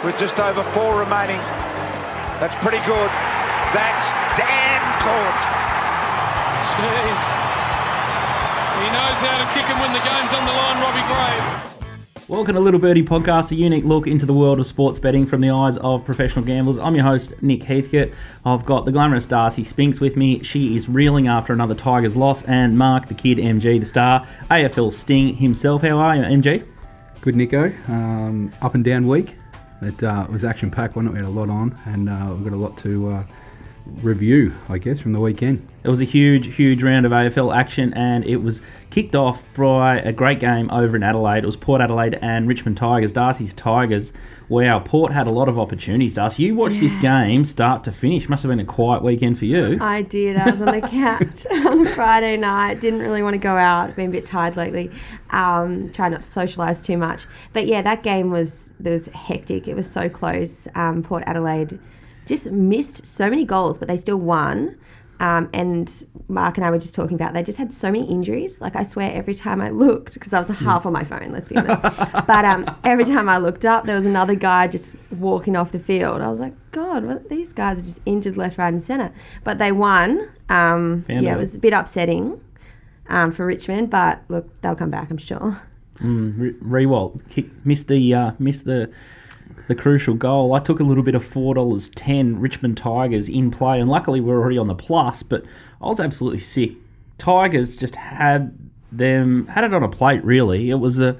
with just over 4 remaining. That's pretty good. That's damn good. Jeez. He knows how to kick him when the game's on the line, Robbie Gray. Welcome to Little Birdie Podcast, a unique look into the world of sports betting from the eyes of professional gamblers. I'm your host, Nick Heathcote. I've got the glamorous Darcy Spinks with me. She is reeling after another Tigers loss. And Mark, the kid, MG, the star, AFL Sting himself. How are you, MG? Good, Nico. Up and down week. It was action-packed, wasn't it? We had a lot on, and we've got a lot to review, I guess, from the weekend. It was a huge round of AFL action, and it was kicked off by a great game over in Adelaide. It was Port Adelaide and Richmond Tigers, Darcy's Tigers. Wow, Port had a lot of opportunities, Darcy. You watched this game start to finish. Must have been a quiet weekend for you. I did. I was on the couch on a Friday night. Didn't really want to go out. Been a bit tired lately. Try not to socialise too much. But yeah, that game was hectic. It was so close. Port Adelaide just missed so many goals, but they still won. And Mark and I were just talking about they just had so many injuries. Like, I swear every time I looked, because I was half on my phone, let's be honest. But every time I looked up, there was another guy just walking off the field. I was like, God, these guys are just injured left, right and centre. But they won. It was a bit upsetting for Richmond, but look, they'll come back, I'm sure. Rewalt missed the crucial goal. I took a little bit of $4.10 Richmond Tigers in play, and luckily we were already on the plus, but I was absolutely sick. Tigers just had it on a plate, really. It was a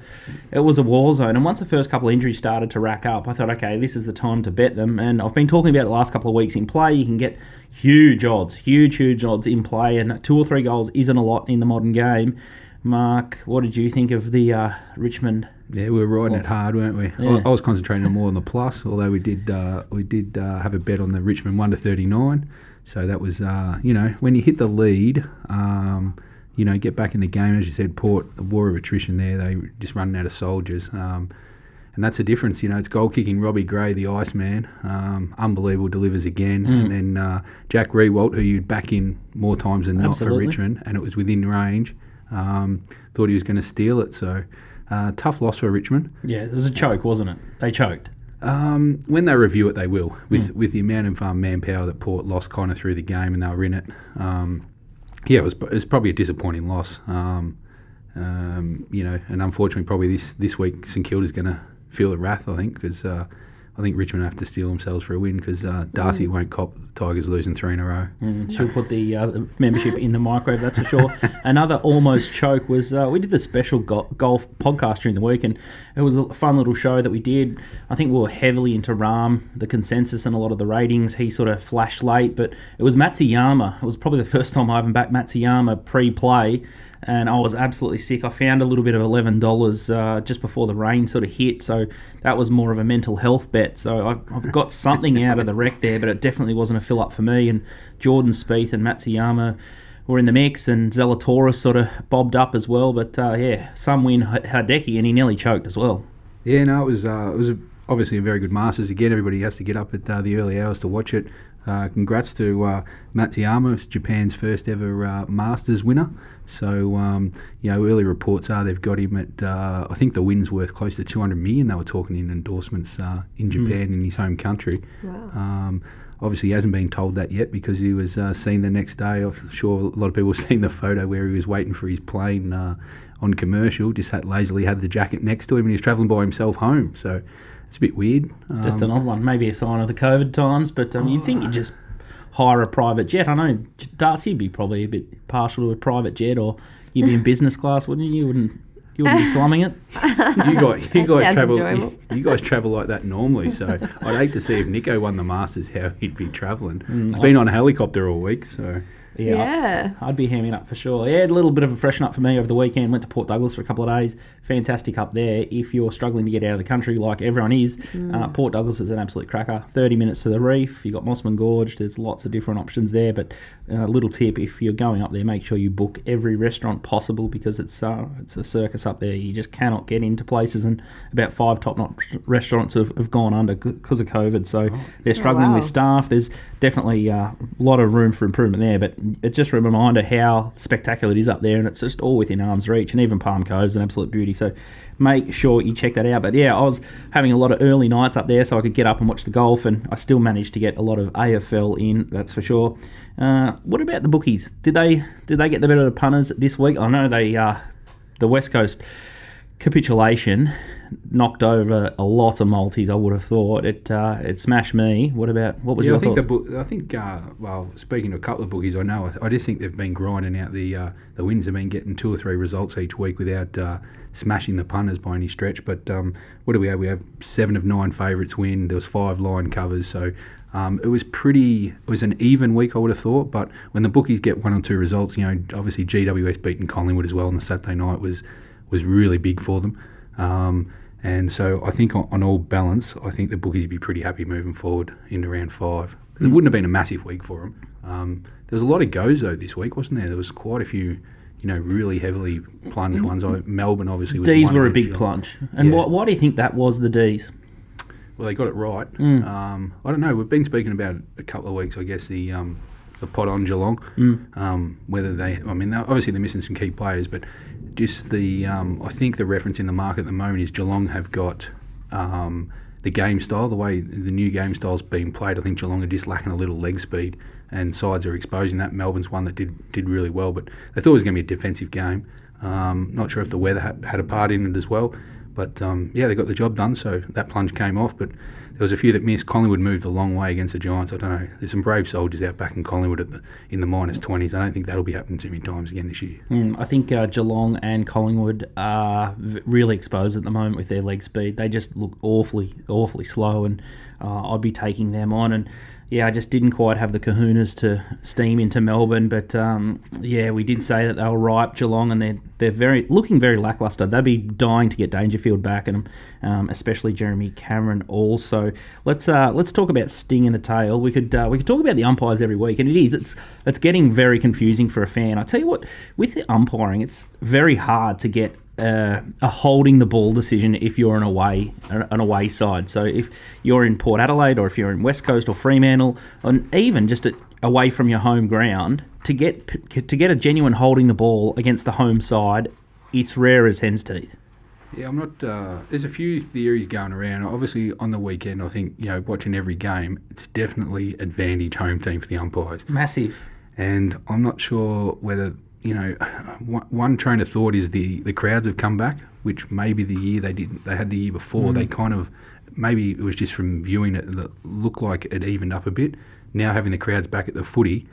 war zone, and once the first couple of injuries started to rack up, I thought, okay, this is the time to bet them. And I've been talking about the last couple of weeks in play. You can get huge odds in play, and 2 or 3 goals isn't a lot in the modern game. Mark, what did you think of the Richmond? Yeah, we were riding it hard, weren't we? Yeah. I was concentrating more on the plus, although we did have a bet on the Richmond 1-39. So that was, when you hit the lead, get back in the game. As you said, Port, a war of attrition there. They just running out of soldiers. And that's the difference. It's goal kicking Robbie Gray, the Iceman. Unbelievable, delivers again. And then Jack Rewalt, who you'd back in more times than not for Richmond, and it was within range. Thought he was going to steal it. So tough loss for Richmond. Yeah, it was a choke, wasn't it? They choked. When they review it, they will. With the amount of manpower that Port lost kind of through the game, and they were in it. It was probably a disappointing loss. And unfortunately, probably this week St Kilda's going to feel the wrath, I think, because I think Richmond have to steel themselves for a win, because Darcy won't cop Tigers losing 3 in a row. She'll put the membership in the microwave, that's for sure. Another almost choke was, we did the special golf podcast during the week, and it was a fun little show that we did. I think we were heavily into Rahm, the consensus and a lot of the ratings. He sort of flashed late, but it was Matsuyama. It was probably the first time I haven't backed Matsuyama pre-play, and I was absolutely sick. I found a little bit of $11 just before the rain sort of hit, so that was more of a mental health bet. So I've got something out of the wreck there, but it definitely wasn't a fill-up for me. And Jordan Spieth and Matsuyama were in the mix, and Zalatoris sort of bobbed up as well. But some win Hideki, and he nearly choked as well. Yeah, no, it was obviously a very good Masters. Again, everybody has to get up at the early hours to watch it. Congrats to Matsuyama, Japan's first ever Masters winner. So, early reports are they've got him at, I think the win's worth close to $200 million. They were talking in endorsements in Japan, in his home country. Wow. Obviously, he hasn't been told that yet, because he was seen the next day. I'm sure a lot of people have seen the photo where he was waiting for his plane on commercial, just lazily had the jacket next to him, and he was travelling by himself home. So it's a bit weird. Just an odd one. Maybe a sign of the COVID times, but you'd think you'd just hire a private jet. I know, Darcy, you'd be probably a bit partial to a private jet, or you'd be in business class, wouldn't you? You wouldn't be slumming it. You guys travel like that normally, so I'd hate to see if Nico won the Masters, how he'd be travelling. He's been on a helicopter all week, so... Yeah. I'd be hamming up for sure. Yeah, a little bit of a freshen up for me over the weekend. Went to Port Douglas for a couple of days. Fantastic up there. If you're struggling to get out of the country like everyone is, Port Douglas is an absolute cracker. 30 minutes to the reef. You've got Mossman Gorge. There's lots of different options there. But a little tip, if you're going up there, make sure you book every restaurant possible, because it's a circus up there. You just cannot get into places, and about 5 top-notch restaurants have gone under because of COVID. So they're struggling with staff. There's definitely a lot of room for improvement there. But it's just a reminder how spectacular it is up there, and it's just all within arm's reach, and even Palm Cove's an absolute beauty. So make sure you check that out. But yeah, I was having a lot of early nights up there so I could get up and watch the golf, and I still managed to get a lot of AFL in, that's for sure. What about the bookies? Did they get the better of the punters this week? I know the West Coast capitulation knocked over a lot of multis. I would have thought it smashed me. What was your thoughts? I think well, speaking to a couple of bookies I know, I just think they've been grinding out the wins. Have been getting 2 or 3 results each week without smashing the punters by any stretch. But what do we have? We have 7 of 9 favourites win. There was 5 line covers, so it was an even week, I would have thought. But when the bookies get 1 or 2 results, obviously GWS beating Collingwood as well on the Saturday night was really big for them. And so I think on all balance, I think the bookies would be pretty happy moving forward into round 5. It wouldn't have been a massive week for them. There was a lot of goes though this week, wasn't there? There was quite a few, really heavily plunged ones. Melbourne obviously was D's one were a eventually. big plunge. And Yeah. why do you think that was the D's? Well, they got it right. I don't know. We've been speaking about it a couple of weeks. I guess the pot on Geelong. Whether obviously they're missing some key players, but just I think the reference in the market at the moment is Geelong have got the game style, the way the new game style's being played. I think Geelong are just lacking a little leg speed, and sides are exposing that. Melbourne's one that did really well, but they thought it was going to be a defensive game. Not sure if the weather had a part in it as well. But they got the job done, so that plunge came off. But there was a few that missed. Collingwood moved a long way against the Giants. I don't know. There's some brave soldiers out back in Collingwood in the -20s. I don't think that'll be happening too many times again this year. I think Geelong and Collingwood are really exposed at the moment with their leg speed. They just look awfully slow, and I'd be taking them on. And I just didn't quite have the kahunas to steam into Melbourne. But we did say that they were ripe, Geelong, and they're looking very lacklustre. They'd be dying to get Dangerfield back, and especially Jeremy Cameron also. Let's talk about sting in the tail. We could talk about the umpires every week, and it's getting very confusing for a fan. I tell you what, with the umpiring, it's very hard to get a holding the ball decision if you're an away side. So if you're in Port Adelaide, or if you're in West Coast or Fremantle, and even just away from your home ground, to get a genuine holding the ball against the home side, it's rare as hen's teeth. Yeah, I'm not. There's a few theories going around. Obviously, on the weekend, I think watching every game, it's definitely advantage home team for the umpires. Massive. And I'm not sure whether. One train of thought is the crowds have come back, which maybe the year they had the year before. They kind of, maybe it was just from viewing it that looked like it evened up a bit. Now having the crowds back at the footy,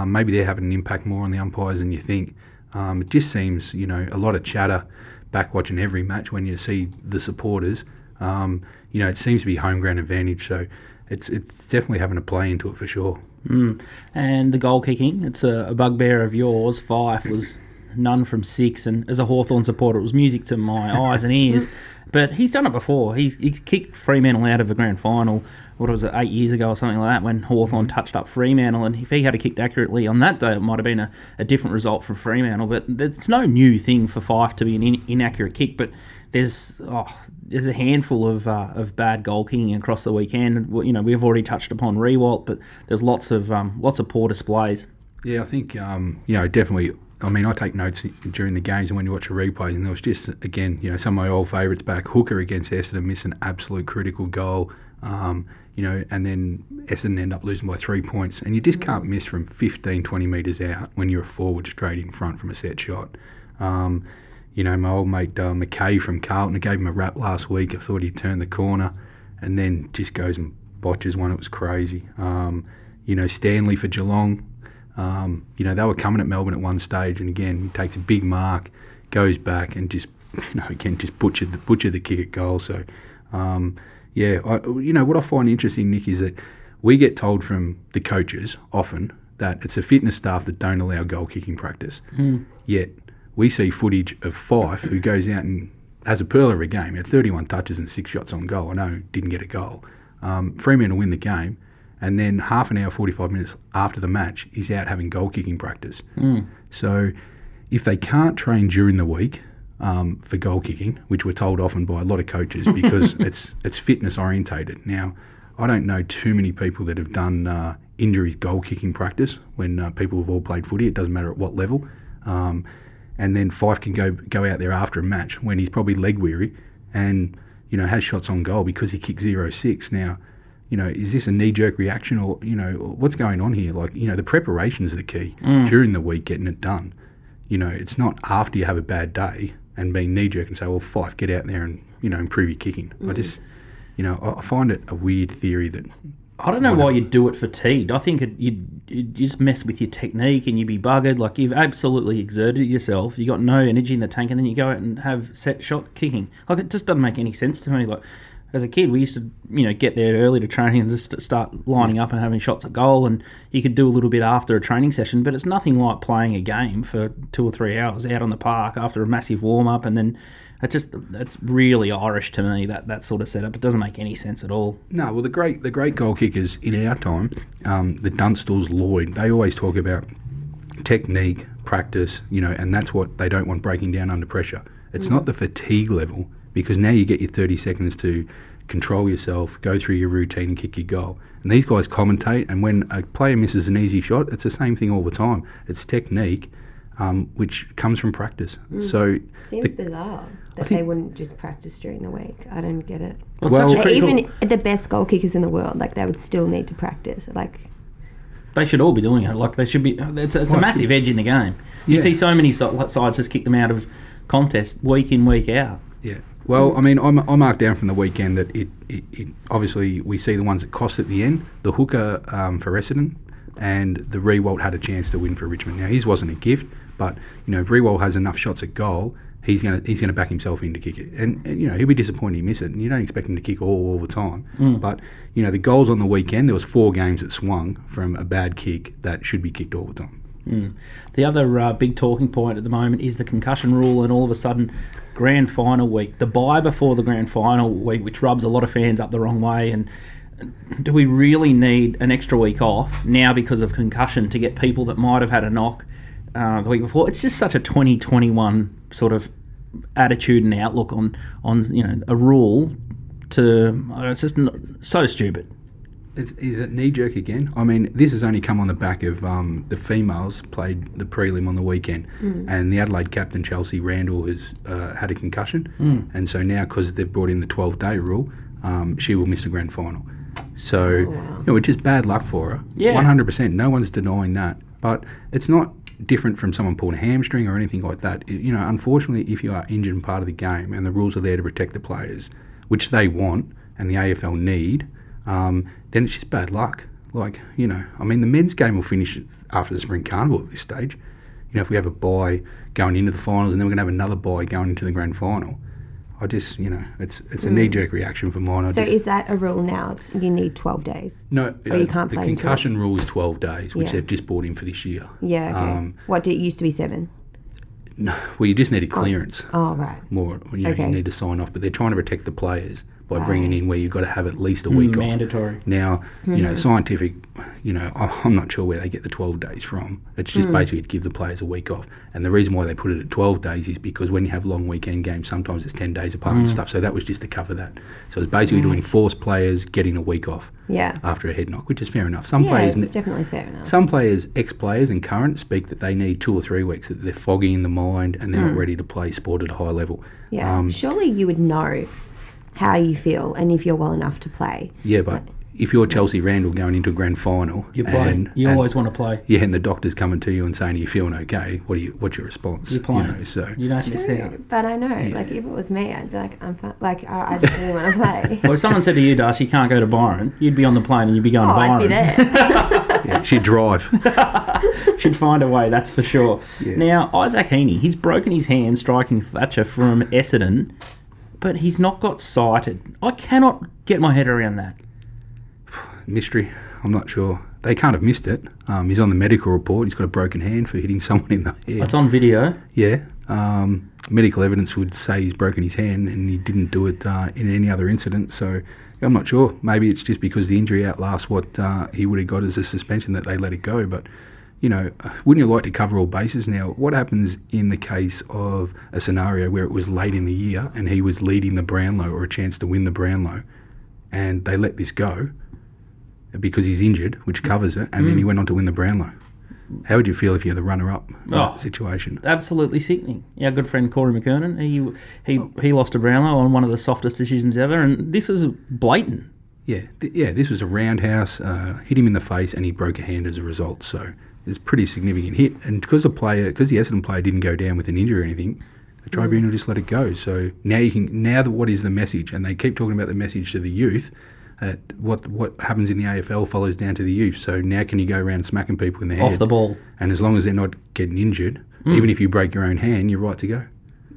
maybe they're having an impact more on the umpires than you think. It just seems, a lot of chatter back watching every match when you see the supporters. It seems to be home ground advantage, so it's definitely having a play into it for sure. And the goal kicking, it's a bugbear of yours. Fife was none from 6, and as a Hawthorn supporter, it was music to my eyes and ears. But he's done it before. He's kicked Fremantle out of a grand final, 8 years ago or something like that, when Hawthorn touched up Fremantle, and if he had kicked accurately on that day, it might have been a different result for Fremantle. But it's no new thing for Fife to be an inaccurate kick, but there's a handful of bad goal kicking across the weekend. We've already touched upon Rewalt, but there's lots of poor displays. Yeah, I think definitely. I mean, I take notes during the games and when you watch a replay, and there was just again, some of my old favourites back. Hooker against Essendon missed an absolute critical goal. And then Essendon end up losing by 3 points, and you just can't miss from 15, 20 metres out when you're a forward straight in front from a set shot. My old mate McKay from Carlton, I gave him a rap last week. I thought he'd turn the corner, and then just goes and botches one. It was crazy. Stanley for Geelong. They were coming at Melbourne at one stage, and again he takes a big mark, goes back, and just just butchered the kick at goal. So what I find interesting, Nick, is that we get told from the coaches often that it's the fitness staff that don't allow goal kicking practice. Yet we see footage of Fife, who goes out and has a pearler of a game. He had 31 touches and 6 shots on goal. I know didn't get a goal. Fremantle win the game, and then half an hour, 45 minutes after the match, he's out having goal kicking practice. So if they can't train during the week for goal kicking, which we're told often by a lot of coaches, because it's fitness orientated. Now, I don't know too many people that have done injuries goal kicking practice when people have all played footy. It doesn't matter at what level. And then Fife can go out there after a match when he's probably leg weary and, you know, has shots on goal because he kicked 0-6. Now, you know, is this a knee-jerk reaction or, you know, what's going on here? Like, you know, the preparation's the key. During the week, getting it done. You know, it's not after you have a bad day and being knee-jerk and say, well, Fife, get out there and, you know, improve your kicking. I just, you know, I find it a weird theory that... I don't know why you'd do it fatigued. I think you'd just mess with your technique and you'd be buggered. Like, you've absolutely exerted yourself. You got no energy in the tank, and then you go out and have set shot kicking. Like, it just doesn't make any sense to me. Like, as a kid, we used to, you know, get there early to training and just start lining up and having shots at goal, and you could do a little bit after a training session, but it's nothing like playing a game for 2 or 3 hours out on the park after a massive warm-up, and then it's really Irish to me, that sort of setup. It doesn't make any sense at all. No, well, the great goal kickers in our time, the Dunstalls, Lloyd, they always talk about technique, practice, you know, and that's what they don't want breaking down under pressure. It's not the fatigue level, because now you get your 30 seconds to control yourself, go through your routine and kick your goal. And these guys commentate, and when a player misses an easy shot, it's the same thing all the time. It's technique, which comes from practice. So seems bizarre that they wouldn't just practice during the week. I don't get it. Well, even the best goal kickers in the world, like, they would still need to practice. Like, they should all be doing it. Like, they should be. It's a massive edge in the game. You see so many sides just kick them out of contest week in, week out. Yeah. Well, I mean, I marked down from the weekend that it obviously we see the ones that cost at the end. The hooker for Essendon and the Rewalt had a chance to win for Richmond. Now, his wasn't a gift, but, you know, if Rewalt has enough shots at goal, he's gonna back himself in to kick it. And you know, he'll be disappointed he miss it. And you don't expect him to kick all the time. But, you know, the goals on the weekend, there was 4 games that swung from a bad kick that should be kicked all the time. The other big talking point at the moment is the concussion rule, and all of a sudden, grand final week, the bye before the grand final week, which rubs a lot of fans up the wrong way. And do we really need an extra week off now because of concussion to get people that might have had a knock the week before? It's just such a 2021 sort of attitude and outlook on you know, a rule. It's just so stupid. Is it knee-jerk again? I mean, this has only come on the back of the females played the prelim on the weekend, and the Adelaide captain, Chelsea Randall, has had a concussion, and so now, because they've brought in the 12-day rule, she will miss the grand final. So, you know, it's just bad luck for her. Yeah. 100%. No one's denying that. But it's not different from someone pulling a hamstring or anything like that. You know, unfortunately, if you are injured in part of the game and the rules are there to protect the players, which they want and the AFL need, then it's just bad luck. Like, you know, I mean, the men's game will finish after the Spring Carnival at this stage. You know, if we have a bye going into the finals and then we're going to have another bye going into the grand final, I just, you know, it's a knee-jerk reaction for mine. So is that a rule now? You need 12 days? No, or you can't the play concussion rule is 12 days, which they've just brought in for this year. Yeah, okay. What did it used to be 7? No, well, you just need a clearance. Oh, right. More, you know, you need to sign off, but they're trying to protect the players by bringing in where you've got to have at least a week off. Mandatory. Now, you know, scientific, you know, I'm not sure where they get the 12 days from. It's just basically to give the players a week off. And the reason why they put it at 12 days is because when you have long weekend games, sometimes it's 10 days apart and stuff. So that was just to cover that. So it's basically to enforce players getting a week off after a head knock, which is fair enough. Some players, it's definitely fair enough. Some players, ex-players and current, speak that they need 2 or 3 weeks, that they're foggy in the mind and they're not ready to play sport at a high level. Yeah, surely you would know how you feel and if you're well enough to play. Yeah, but if you're Chelsea Randall going into a grand final, you always want to play. Yeah, and the doctor's coming to you and saying, "Are you feeling okay?" What's your response? You're playing. You know, so you don't miss out. But I know, like, if it was me, I'd be like, I'm fine. Like, I just really want to play. Well, if someone said to you, Darcy, you can't go to Byron, you'd be on the plane and you'd be going to Byron. I'd be there. Yeah, she'd drive. She'd find a way, that's for sure. Yeah. Now, Isaac Heaney, he's broken his hand striking Thatcher from Essendon, but he's not got sighted. I cannot get my head around that. Mystery. I'm not sure. They can't have missed it. He's on the medical report. He's got a broken hand for hitting someone in the head. It's on video. Yeah. Medical evidence would say he's broken his hand and he didn't do it in any other incident. So I'm not sure. Maybe it's just because the injury outlasts what he would have got as a suspension that they let it go. But, you know, wouldn't you like to cover all bases? Now, what happens in the case of a scenario where it was late in the year and he was leading the Brownlow or a chance to win the Brownlow and they let this go? because he's injured, which covers it, and then he went on to win the Brownlow. How would you feel if you're the runner-up in that situation? Absolutely sickening. Our good friend Corey McKernan, he lost a Brownlow on one of the softest decisions ever, and this is blatant. Yeah, this was a roundhouse, hit him in the face, and he broke a hand as a result. So it's a pretty significant hit. And because the Essendon player didn't go down with an injury or anything, the tribunal just let it go. So what is the message? And they keep talking about the message to the youth. What happens in the AFL follows down to the youth. So now can you go around smacking people in the head? Off the ball. And as long as they're not getting injured, even if you break your own hand, you're right to go.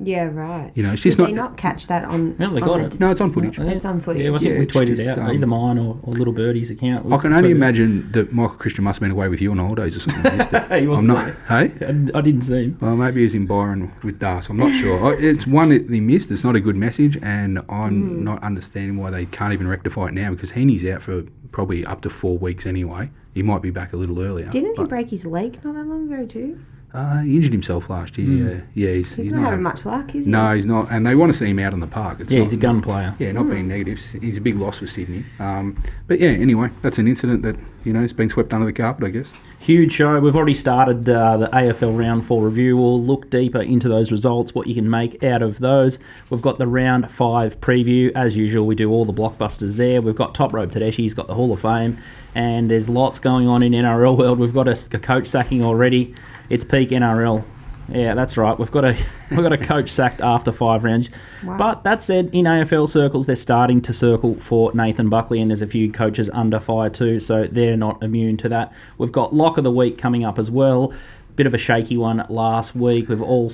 Yeah, right. It's just Did they not catch that on? No, they got it. No, it's on footage. It's on footage. Yeah, I think we it's tweeted just, out either mine or Little Birdie's account. I can only imagine that Michael Christian must have been away with you on holidays or something. He wasn't there. Hey? I didn't see him. Well, maybe he was in Byron with Darcy. I'm not sure. It's one that he missed. It's not a good message, and I'm not understanding why they can't even rectify it now, because Heaney's out for probably up to 4 weeks anyway. He might be back a little earlier. Didn't he break his leg not that long ago too? He injured himself last year. Yeah, He's not having much luck, is he? No, he's not. And they want to see him out on the park. He's a gun player. Yeah, not being negative. He's a big loss for Sydney. But yeah, anyway, that's an incident that, it's been swept under the carpet, I guess. Huge show. We've already started the AFL Round 4 review. We'll look deeper into those results, what you can make out of those. We've got the Round 5 preview. As usual, we do all the blockbusters there. We've got Top Rope Tedeschi. He's got the Hall of Fame. And there's lots going on in NRL world. We've got a coach sacking already. It's peak NRL. Yeah, that's right. We've got a coach sacked after 5 rounds. Wow. But that said, in AFL circles, they're starting to circle for Nathan Buckley, and there's a few coaches under fire too, so they're not immune to that. We've got Lock of the Week coming up as well. Bit of a shaky one last week. We've all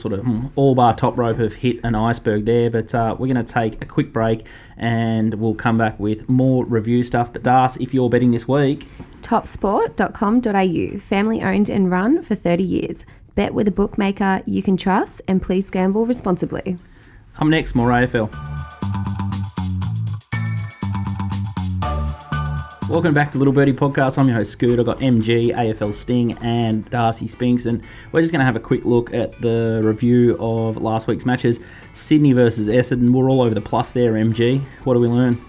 all bar Top Rope have hit an iceberg there, but we're going to take a quick break and we'll come back with more review stuff. But Darcy, if you're betting this week... Topsport.com.au, family owned and run for 30 years. Bet with a bookmaker you can trust, and please gamble responsibly. Up next, more AFL. Welcome back to Little Birdie Podcast. I'm your host, Scoot. I've got MG, AFL Sting, and Darcy Spinks, and we're just going to have a quick look at the review of last week's matches. Sydney versus Essendon. We're all over the plus there, MG. What do we learn?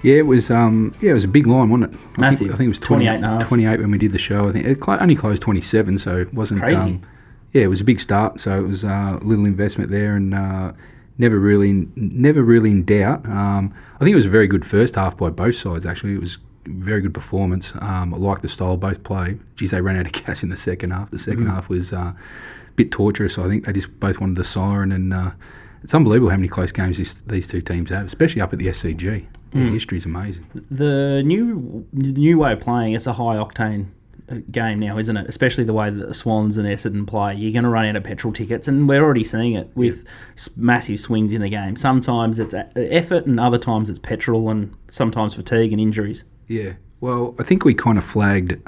Yeah, it was a big line, wasn't it? Massive. I think it was 28.5. 28 when we did the show. I think it only closed 27, so it wasn't crazy. It was a big start, so it was a little investment there, and never really in doubt. I think it was a very good first half by both sides. Actually, it was a very good performance. I liked the style both played. Geez, they ran out of gas in the second half. The second half was a bit torturous. I think they just both wanted the siren, and it's unbelievable how many close games these two teams have, especially up at the SCG. The history's amazing. The new way of playing, it's a high octane game now, isn't it? Especially the way that the Swans and Essendon play. You're going to run out of petrol tickets, and we're already seeing it with massive swings in the game. Sometimes it's effort, and other times it's petrol, and sometimes fatigue and injuries. Yeah. Well, I think we kind of flagged,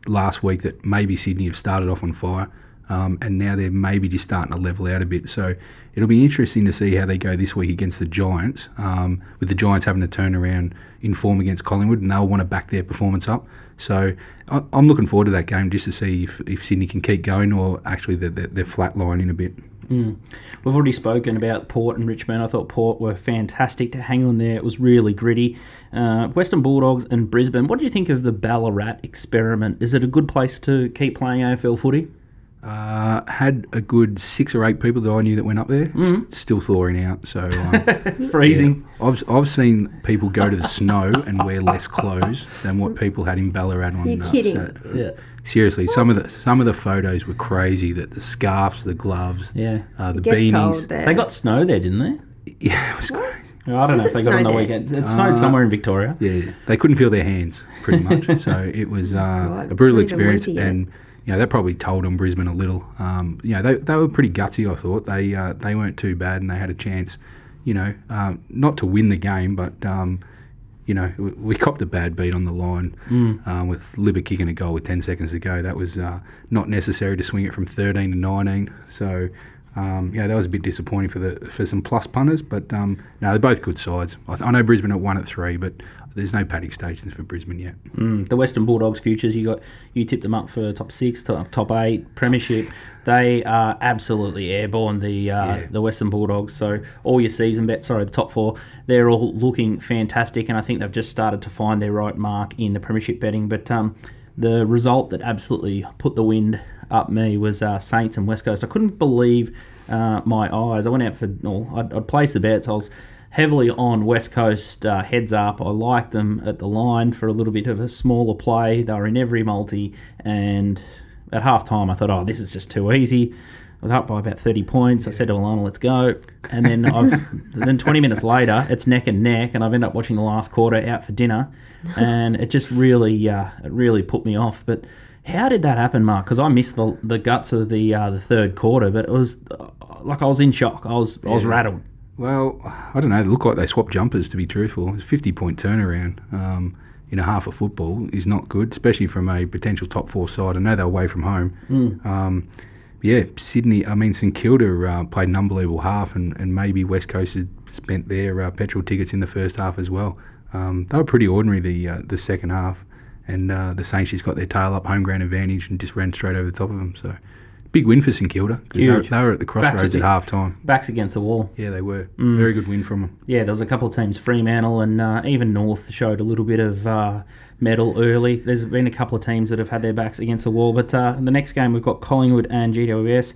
last week that maybe Sydney have started off on fire, and now they're maybe just starting to level out a bit. So it'll be interesting to see how they go this week against the Giants, with the Giants having to turn around in form against Collingwood, and they'll want to back their performance up. So I'm looking forward to that game just to see if Sydney can keep going, or actually they're flatlining a bit. We've already spoken about Port and Richmond. I thought Port were fantastic to hang on there. It was really gritty. Western Bulldogs and Brisbane. What do you think of the Ballarat experiment? Is it a good place to keep playing AFL footy? Had a good 6 or 8 people that I knew that went up there, still thawing out. So freezing. Yeah. I've seen people go to the snow and wear less clothes than what people had in Ballarat on. You're kidding. Yeah. Seriously, what? some of the photos were crazy. That the scarves, the gloves, the beanies. They got snow there, didn't they? Yeah, it was crazy. I don't know if they got on the weekend. It snowed somewhere in Victoria. Yeah, they couldn't feel their hands pretty much. So it was a brutal experience, and that probably told on Brisbane a little. They were pretty gutsy. I thought they weren't too bad, and they had a chance. Not to win the game, but we copped a bad beat on the line with Libba kicking a goal with 10 seconds to go. That was not necessary to swing it from 13 to 19. So That was a bit disappointing for some plus punters, but no, they're both good sides. I know Brisbane at 1 at 3, but there's no paddock stations for Brisbane yet. The Western Bulldogs futures, you tipped them up for top 6, top 8, premiership. They are absolutely airborne, the Western Bulldogs. So all your season bets, the top 4, they're all looking fantastic, and I think they've just started to find their right mark in the premiership betting. But the result that absolutely put the wind up me was Saints and West Coast. I couldn't believe my eyes. I went out I'd placed the bets. I was heavily on West Coast heads up. I liked them at the line for a little bit of a smaller play. They were in every multi, and at half time I thought, this is just too easy. I was up by about 30 points. I said to Alana, let's go. And then then 20 minutes later, it's neck and neck, and I've ended up watching the last quarter out for dinner, and it just really put me off. But how did that happen, Mark? Because I missed the guts of the third quarter, but it was like I was in shock. I was rattled. Well, I don't know. It looked like they swapped jumpers, to be truthful. It was a 50-point turnaround in a half of football is not good, especially from a potential top 4 side. I know they're away from home. St Kilda played an unbelievable half, and maybe West Coast had spent their petrol tickets in the first half as well. They were pretty ordinary the second half, and the Saints just got their tail up, home ground advantage, and just ran straight over the top of them. So big win for St Kilda, because they were at the crossroads at half time. Backs against the wall. Yeah, they were. Very good win from them. Yeah, there was a couple of teams, Fremantle and even North showed a little bit of medal early. There's been a couple of teams that have had their backs against the wall, but in the next game we've got Collingwood and GWS.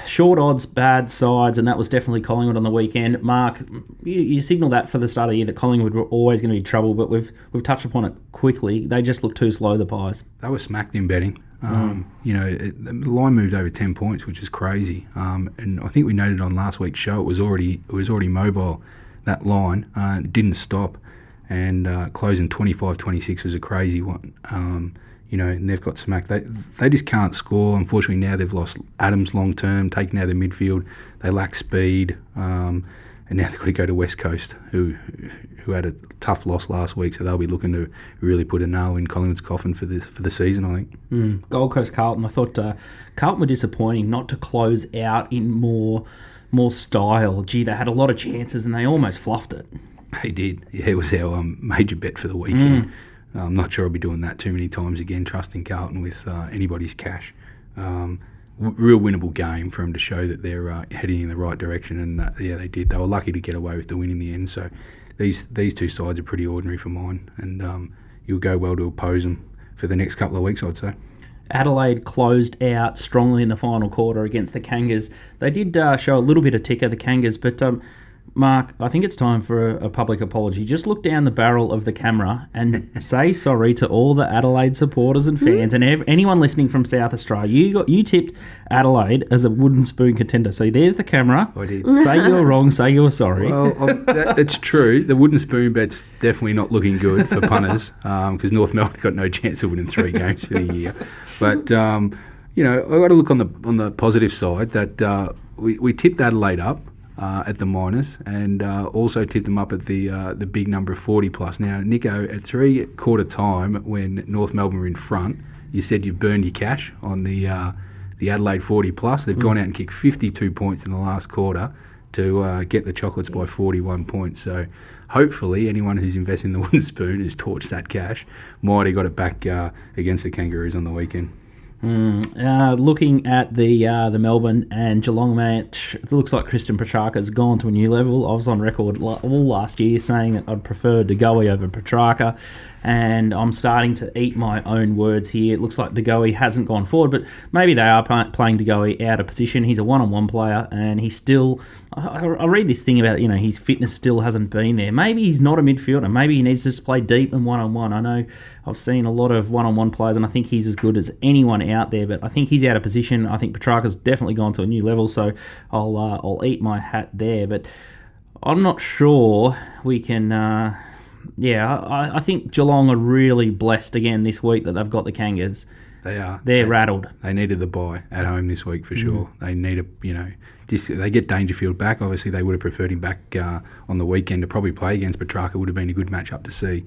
Short odds, bad sides, and that was definitely Collingwood on the weekend. Mark, you signalled that for the start of the year that Collingwood were always going to be trouble, but we've touched upon it quickly. They just look too slow, the Pies. They were smacked in betting. The line moved over 10 points, which is crazy. And I think we noted on last week's show it was already mobile. That line didn't stop, and closing 25-26 was a crazy one. And they've got smacked. They just can't score. Unfortunately, now they've lost Adams long term, taken out of the midfield. They lack speed, and now they've got to go to West Coast, who had a tough loss last week. So they'll be looking to really put a nail in Collingwood's coffin for the season, I think. Gold Coast Carlton. I thought Carlton were disappointing not to close out in more style. Gee, they had a lot of chances and they almost fluffed it. They did. Yeah, it was our major bet for the weekend. I'm not sure I'll be doing that too many times again, trusting Carlton with anybody's cash. Real winnable game for them to show that they're heading in the right direction, and they did. They were lucky to get away with the win in the end. So these two sides are pretty ordinary for mine, and you'll go well to oppose them for the next couple of weeks, I'd say. Adelaide closed out strongly in the final quarter against the Kangas. They did show a little bit of ticker, the Kangas, but Mark, I think it's time for a public apology. Just look down the barrel of the camera and say sorry to all the Adelaide supporters and fans and anyone listening from South Australia. You tipped Adelaide as a wooden spoon contender. So there's the camera. I did. Say you're wrong. Say you're sorry. Well, it's true. The wooden spoon bet's definitely not looking good for punters because North Melbourne got no chance of winning 3 games for the year. But I've got to look on the positive side that we tipped Adelaide up. At the minus, and also tipped them up at the big number of 40 plus. Now, Nico, at 3/4 time when North Melbourne were in front, you said you've burned your cash on the Adelaide 40 plus. They've gone out and kicked 52 points in the last quarter to get the Chocolates by 41 points. So hopefully anyone who's invested in the wooden spoon has torched that cash. Might have got it back against the Kangaroos on the weekend. Looking at the Melbourne and Geelong match, it looks like Christian Petrarca's gone to a new level. I was on record all last year saying that I'd prefer De Goey over Petrarca, and I'm starting to eat my own words here. It looks like De Goey hasn't gone forward, but maybe they are playing De Goey out of position. He's a one-on-one player, and he's still... I read this thing about, his fitness still hasn't been there. Maybe he's not a midfielder. Maybe he needs to just play deep and one-on-one. I know I've seen a lot of one-on-one players, and I think he's as good as anyone out there, but I think he's out of position. I think Petrarca's definitely gone to a new level, so I'll eat my hat there. But I'm not sure we can... I think Geelong are really blessed again this week that they've got the Kangas. They are. They're rattled. They needed the bye at home this week for sure. They need they get Dangerfield back. Obviously, they would have preferred him back on the weekend to probably play against Petrarca. Would have been a good matchup to see.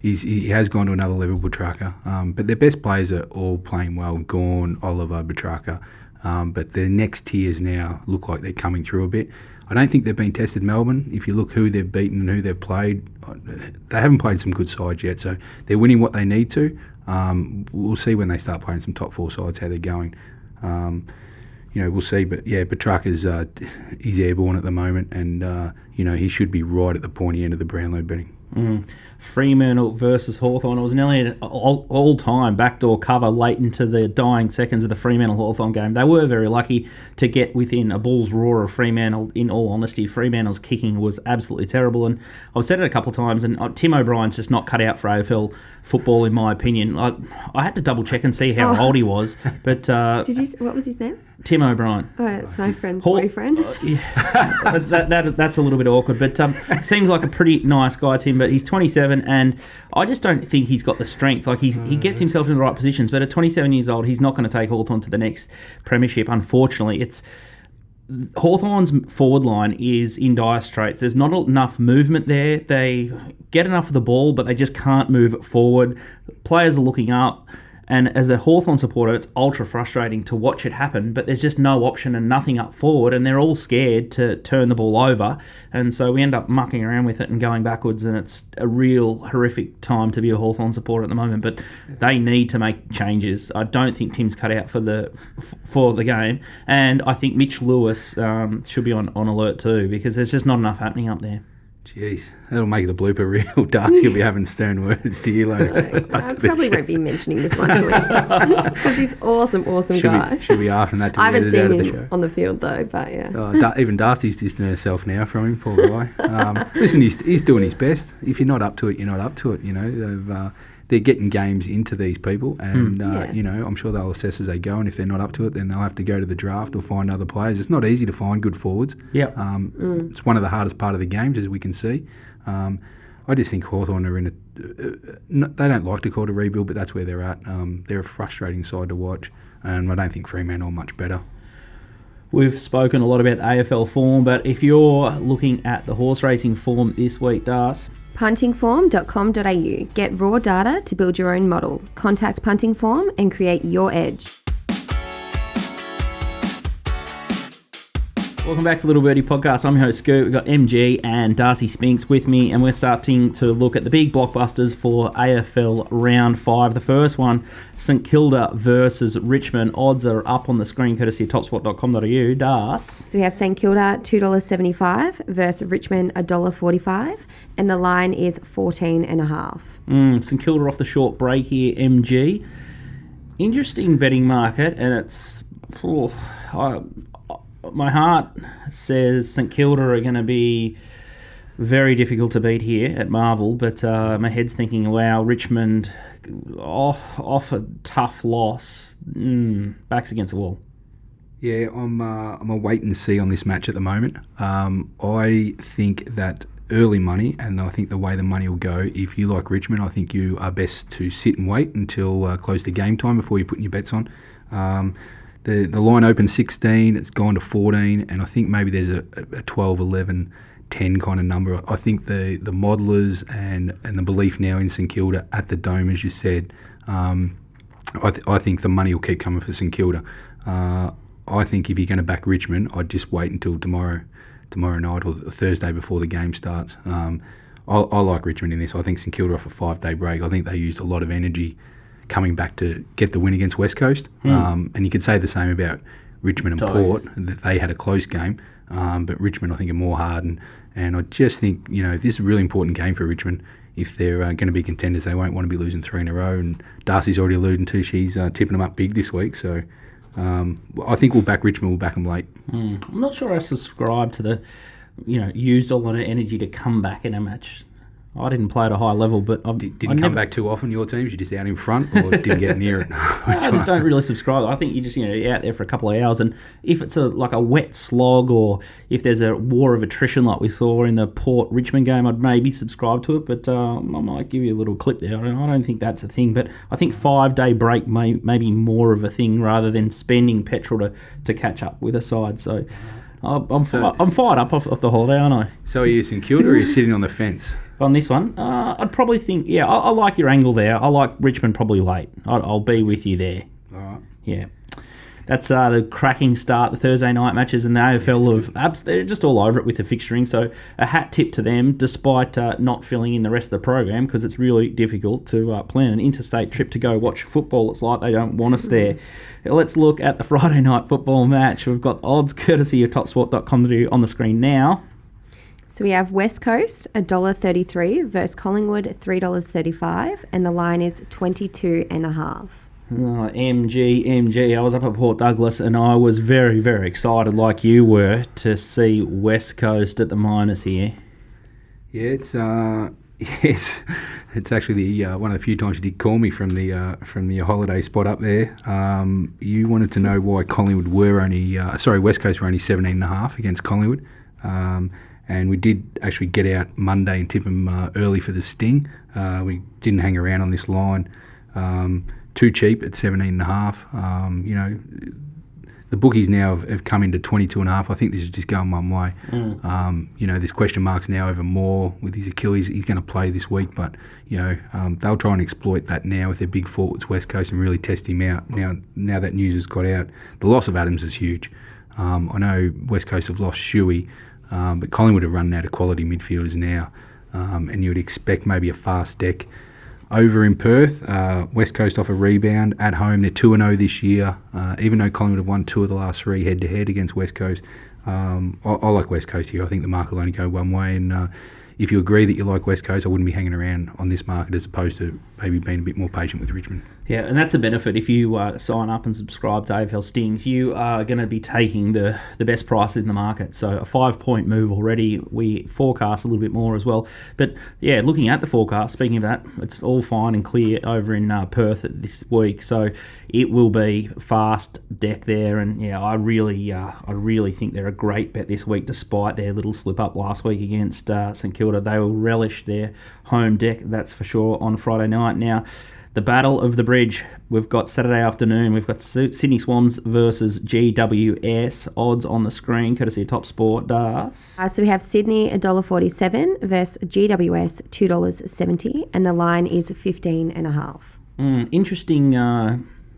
He has gone to another level, Petrarca. But their best players are all playing well. Gawn, Oliver, Petrarca. But the next tiers now look like they're coming through a bit. I don't think they've been tested Melbourne. If you look who they've beaten and who they've played, they haven't played some good sides yet. So they're winning what they need to. We'll see when they start playing some top 4 sides how they're going. We'll see. But yeah, Petrarca's he's airborne at the moment, and he should be right at the pointy end of the Brownlow betting. Fremantle versus Hawthorn. It was nearly an all-time backdoor cover late into the dying seconds of the Fremantle-Hawthorn game. They were very lucky to get within a bull's roar of Fremantle, in all honesty. Fremantle's kicking was absolutely terrible, and I've said it a couple of times, and Tim O'Brien's just not cut out for AFL football, in my opinion. I had to double-check and see how old he was, but... what was his name? Tim O'Brien. Oh, it's my friend's boyfriend. That's a little bit awkward, but seems like a pretty nice guy, Tim, but he's 27, and I just don't think he's got the strength. Like, he gets himself in the right positions, but at 27 years old, he's not going to take Hawthorn to the next premiership, unfortunately. Hawthorn's forward line is in dire straits. There's not enough movement there. They get enough of the ball, but they just can't move it forward. Players are looking up. And as a Hawthorn supporter, it's ultra frustrating to watch it happen, but there's just no option and nothing up forward, and they're all scared to turn the ball over. And so we end up mucking around with it and going backwards, and it's a real horrific time to be a Hawthorn supporter at the moment. But they need to make changes. I don't think Tim's cut out for the game, and I think Mitch Lewis should be on alert too, because there's just not enough happening up there. Jeez, that'll make the blooper reel. Darcy will be having stern words to you later. I probably won't be mentioning this one to him because he's awesome guy. Should be asking that to I haven't seen out of the him show. On the field though, but yeah. Even Darcy's distant herself now from him, poor guy. Listen, he's doing his best. If you're not up to it, you're not up to it. They're getting games into these people, and I'm sure they'll assess as they go. And if they're not up to it, then they'll have to go to the draft or find other players. It's not easy to find good forwards. Yeah, it's one of the hardest part of the games, as we can see. I just think Hawthorn are in they don't like to call it a rebuild, but that's where they're at. They're a frustrating side to watch, and I don't think Fremantle are much better. We've spoken a lot about AFL form, but if you're looking at the horse racing form this week, Darcy, puntingform.com.au. Get raw data to build your own model. Contact Punting Form and create your edge. Welcome back to Little Birdie Podcast. I'm your host, Scoot. We've got MG and Darcy Spinks with me, and we're starting to look at the big blockbusters for AFL Round 5. The first one, St Kilda versus Richmond. Odds are up on the screen, courtesy of topsport.com.au. Darcy? So we have St Kilda $2.75 versus Richmond $1.45, and the line is 14.5. St Kilda off the short break here, MG. Interesting betting market, and it's... my heart says St Kilda are going to be very difficult to beat here at Marvel, but my head's thinking, wow, Richmond off a tough loss, backs against the wall. Yeah, I'm a wait and see on this match at the moment. I think that early money, and I think the way the money will go, if you like Richmond, I think you are best to sit and wait until close to game time before you're putting your bets on. The line opened 16, it's gone to 14, and I think maybe there's a 12, 11, 10 kind of number. I think the modelers and the belief now in St Kilda at the Dome, as you said, I think the money will keep coming for St Kilda. I think if you're going to back Richmond, I'd just wait until tomorrow night or Thursday before the game starts. I like Richmond in this. I think St Kilda off a 5-day break. I think they used a lot of energy coming back to get the win against West Coast. And you could say the same about Richmond and Port, that they had a close game. But Richmond, I think, are more hardened. And I just think, this is a really important game for Richmond. If they're going to be contenders, they won't want to be losing 3 in a row. And Darcy's already alluding to, she's tipping them up big this week. So I think we'll back Richmond, we'll back them late. I'm not sure I subscribe to the, used a lot of energy to come back in a match. I didn't play at a high level, but I didn't come back too often. Your teams, you just out in front, or didn't get near it. I just don't really subscribe. I think you just you're out there for a couple of hours, and if it's like a wet slog, or if there's a war of attrition like we saw in the Port Richmond game, I'd maybe subscribe to it. But I might give you a little clip there. I don't think that's a thing, but I think 5-day break may be more of a thing rather than spending petrol to catch up with a side. So I'm fired up off the holiday, aren't I? So are you St Kilda, or are you sitting on the fence? On this one, I'd probably think, I like your angle there. I like Richmond probably late. I'll be with you there. All right. Yeah. That's the cracking start, the Thursday night matches, and the AFL they're just all over it with the fixturing. So a hat tip to them, despite not filling in the rest of the program, because it's really difficult to plan an interstate trip to go watch football. It's like they don't want us there. Let's look at the Friday night football match. We've got odds courtesy of topsport.com.au on the screen now. So we have West Coast, $1.33 versus Collingwood, $3.35, and the line is 22.5. MG. I was up at Port Douglas and I was very, very excited, like you were, to see West Coast at the minus here. Yeah, it's actually one of the few times you did call me from the holiday spot up there. You wanted to know why Collingwood were West Coast were only 17.5 against Collingwood. And we did actually get out Monday and tip them early for the sting. We didn't hang around on this line. Too cheap at 17.5. The bookies now have come into 22.5. I think this is just going one way. There's question marks now over Moore with his Achilles. He's going to play this week, but they'll try and exploit that now with their big forwards West Coast and really test him out. Now that news has got out, the loss of Adams is huge. I know West Coast have lost Shuey. But Collingwood have run out of quality midfielders now, and you would expect maybe a fast deck over in Perth. West Coast off a rebound at home. They're 2-0 this year, even though Collingwood have won 2 of the last 3 head-to-head against West Coast. I like West Coast here. I think the market will only go one way, and if you agree that you like West Coast, I wouldn't be hanging around on this market as opposed to maybe being a bit more patient with Richmond. Yeah, and that's a benefit. If you sign up and subscribe to AFL Stings, you are going to be taking the best prices in the market. So a 5-point move already. We forecast a little bit more as well. But yeah, looking at the forecast, speaking of that, it's all fine and clear over in Perth this week. So it will be fast deck there. And yeah, I really think they're a great bet this week, despite their little slip up last week against St Kilda. They will relish their home deck, that's for sure, on Friday night. Now, the Battle of the Bridge. We've got Saturday afternoon. We've got Sydney Swans versus GWS. Odds on the screen, courtesy of Top Sport. So we have Sydney $1.47 versus GWS $2.70, and the line is 15.5.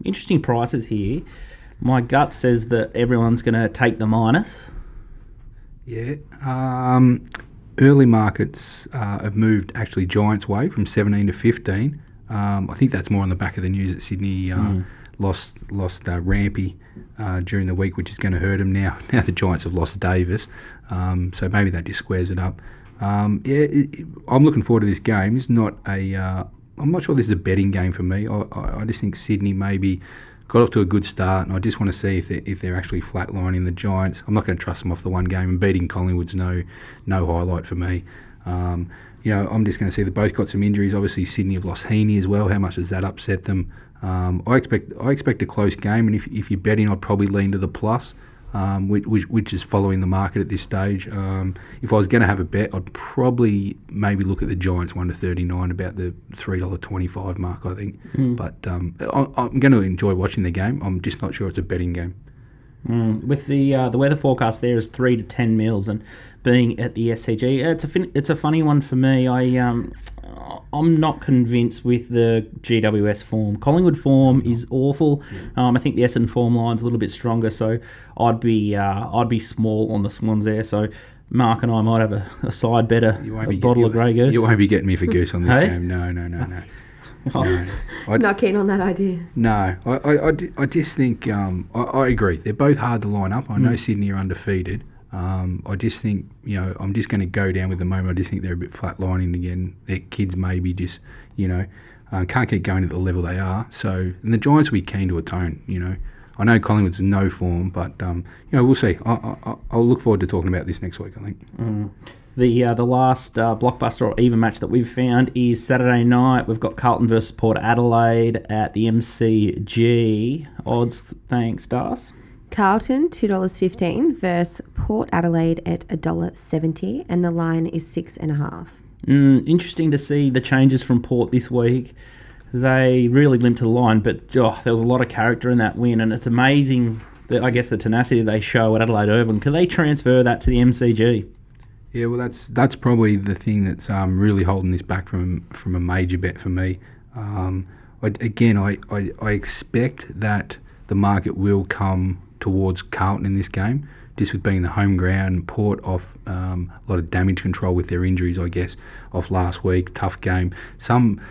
Interesting prices here. My gut says that everyone's going to take the minus. Yeah. Early markets have moved actually Giants' way from 17 to 15. I think that's more on the back of the news that Sydney lost Rampy during the week, which is going to hurt them now. Now the Giants have lost Davis, so maybe that just squares it up. I'm looking forward to this game. It's not I'm not sure this is a betting game for me. I just think Sydney maybe got off to a good start, and I just want to see if they're actually flatlining the Giants. I'm not going to trust them off the one game, and beating Collingwood's no highlight for me. I'm just going to see that both got some injuries. Obviously, Sydney have lost Heaney as well. How much does that upset them? I expect a close game, and if you're betting, I'd probably lean to the plus, which is following the market at this stage. If I was going to have a bet, I'd probably maybe look at the Giants 1-39, about the $3.25 mark, I think. But I'm going to enjoy watching the game. I'm just not sure it's a betting game. With the weather forecast there is 3 to 10 mils, and being at the SCG, it's a funny one for me. I'm not convinced with the GWS form. Collingwood form is awful. I think the Essendon form line's a little bit stronger, so I'd be small on the Swans there. So Mark and I might have a side better, a bottle of Grey Goose. You won't be getting me for Goose on this Hey? game. No. No, not keen on that idea. No, I just think I agree. They're both hard to line up. I know Sydney are undefeated. I just think I'm just going to go down with the moment. I just think they're a bit flatlining again. Their kids maybe just can't keep going at the level they are. So and the Giants will be keen to atone. I know Collingwood's in no form, but we'll see. I'll look forward to talking about this next week, I think. The last blockbuster or even match that we've found is Saturday night. We've got Carlton versus Port Adelaide at the MCG. Odds, thanks, Darcy. Carlton $2.15 versus Port Adelaide at $1.70, and the line is 6.5. Interesting to see the changes from Port this week. They really limped to the line, but there was a lot of character in that win, and it's amazing that I guess the tenacity they show at Adelaide Oval. Can they transfer that to the MCG? Yeah, well, that's probably the thing that's really holding this back from a major bet for me. I expect that the market will come towards Carlton in this game. Just with being the home ground, Port off a lot of damage control with their injuries, I guess, off last week. Tough game. Some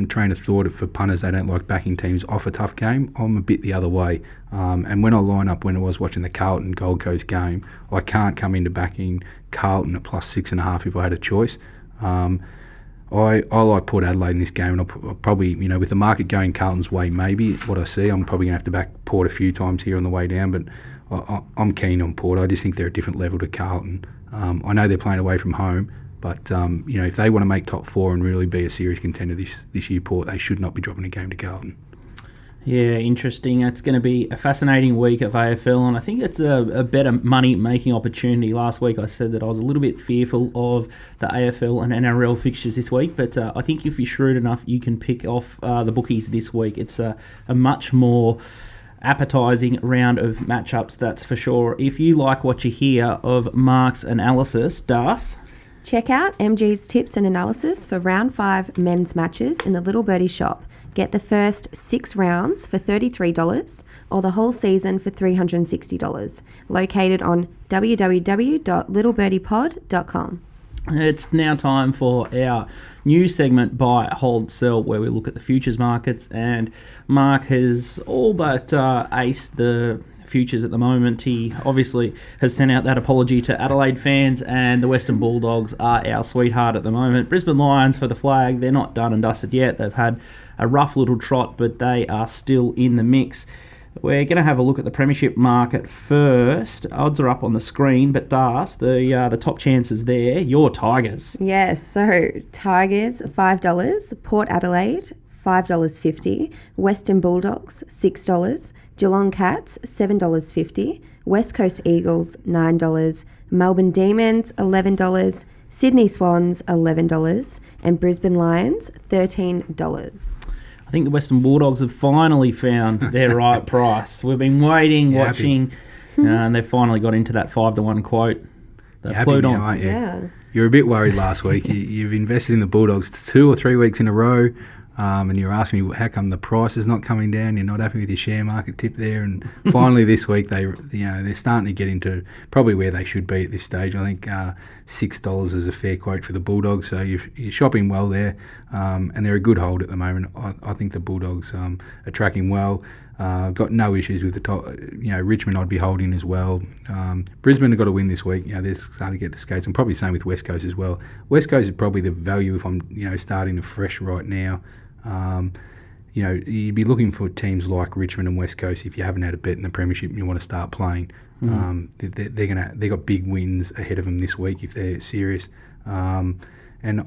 train of thought for punters, they don't like backing teams off a tough game. I'm a bit the other way. And when I line up, when I was watching the Carlton Gold Coast game, I can't come into backing Carlton at plus 6.5 if I had a choice. I like Port Adelaide in this game, and I'll probably, with the market going Carlton's way, maybe what I see, I'm probably going to have to back Port a few times here on the way down, but I'm keen on Port. I just think they're a different level to Carlton. I know they're playing away from home, but if they want to make top four and really be a serious contender this year, Port, they should not be dropping a game to Carlton. Yeah, interesting. It's going to be a fascinating week of AFL, and I think it's a better money-making opportunity. Last week I said that I was a little bit fearful of the AFL and NRL fixtures this week, but I think if you're shrewd enough, you can pick off the bookies this week. It's a much more appetising round of matchups, that's for sure. If you like what you hear of Mark's analysis, Das, check out MG's tips and analysis for round 5 men's matches in the Little Birdie shop. Get the first 6 rounds for $33 or the whole season for $360. Located on www.littlebirdie.pod.com. It's now time for our new segment, Buy, Hold, Sell, where we look at the futures markets, and Mark has all but aced the futures at the moment. He obviously has sent out that apology to Adelaide fans, and the Western Bulldogs are our sweetheart at the moment. Brisbane Lions for the flag, they're not done and dusted yet. They've had a rough little trot, but they are still in the mix. We're going to have a look at the premiership market first. Odds are up on the screen, but Das, the top chances there, your Tigers. Yes, so Tigers, $5. Port Adelaide, $5.50. Western Bulldogs, $6. Geelong Cats, $7.50. West Coast Eagles, $9. Melbourne Demons, $11. Sydney Swans, $11. And Brisbane Lions, $13. I think the Western Bulldogs have finally found their right price. We've been waiting, watching, and they've finally got into that 5-1 quote. They flew on. Aren't you? Yeah. You were a bit worried last week. You've invested in the Bulldogs 2 or 3 weeks in a row, and you were asking me how come the price is not coming down. You're not happy with your share market tip there, and finally this week they're starting to get into probably where they should be at this stage. I think $6 is a fair quote for the Bulldogs, so you're shopping well there, and they're a good hold at the moment. I think the Bulldogs are tracking well. Got no issues with the top. Richmond I'd be holding as well. Brisbane have got to win this week. They're starting to get the skates, and probably same with West Coast as well. West Coast is probably the value if I'm starting afresh right now. You'd be looking for teams like Richmond and West Coast if you haven't had a bet in the premiership and you want to start playing. They got big wins ahead of them this week if they're serious. And I'm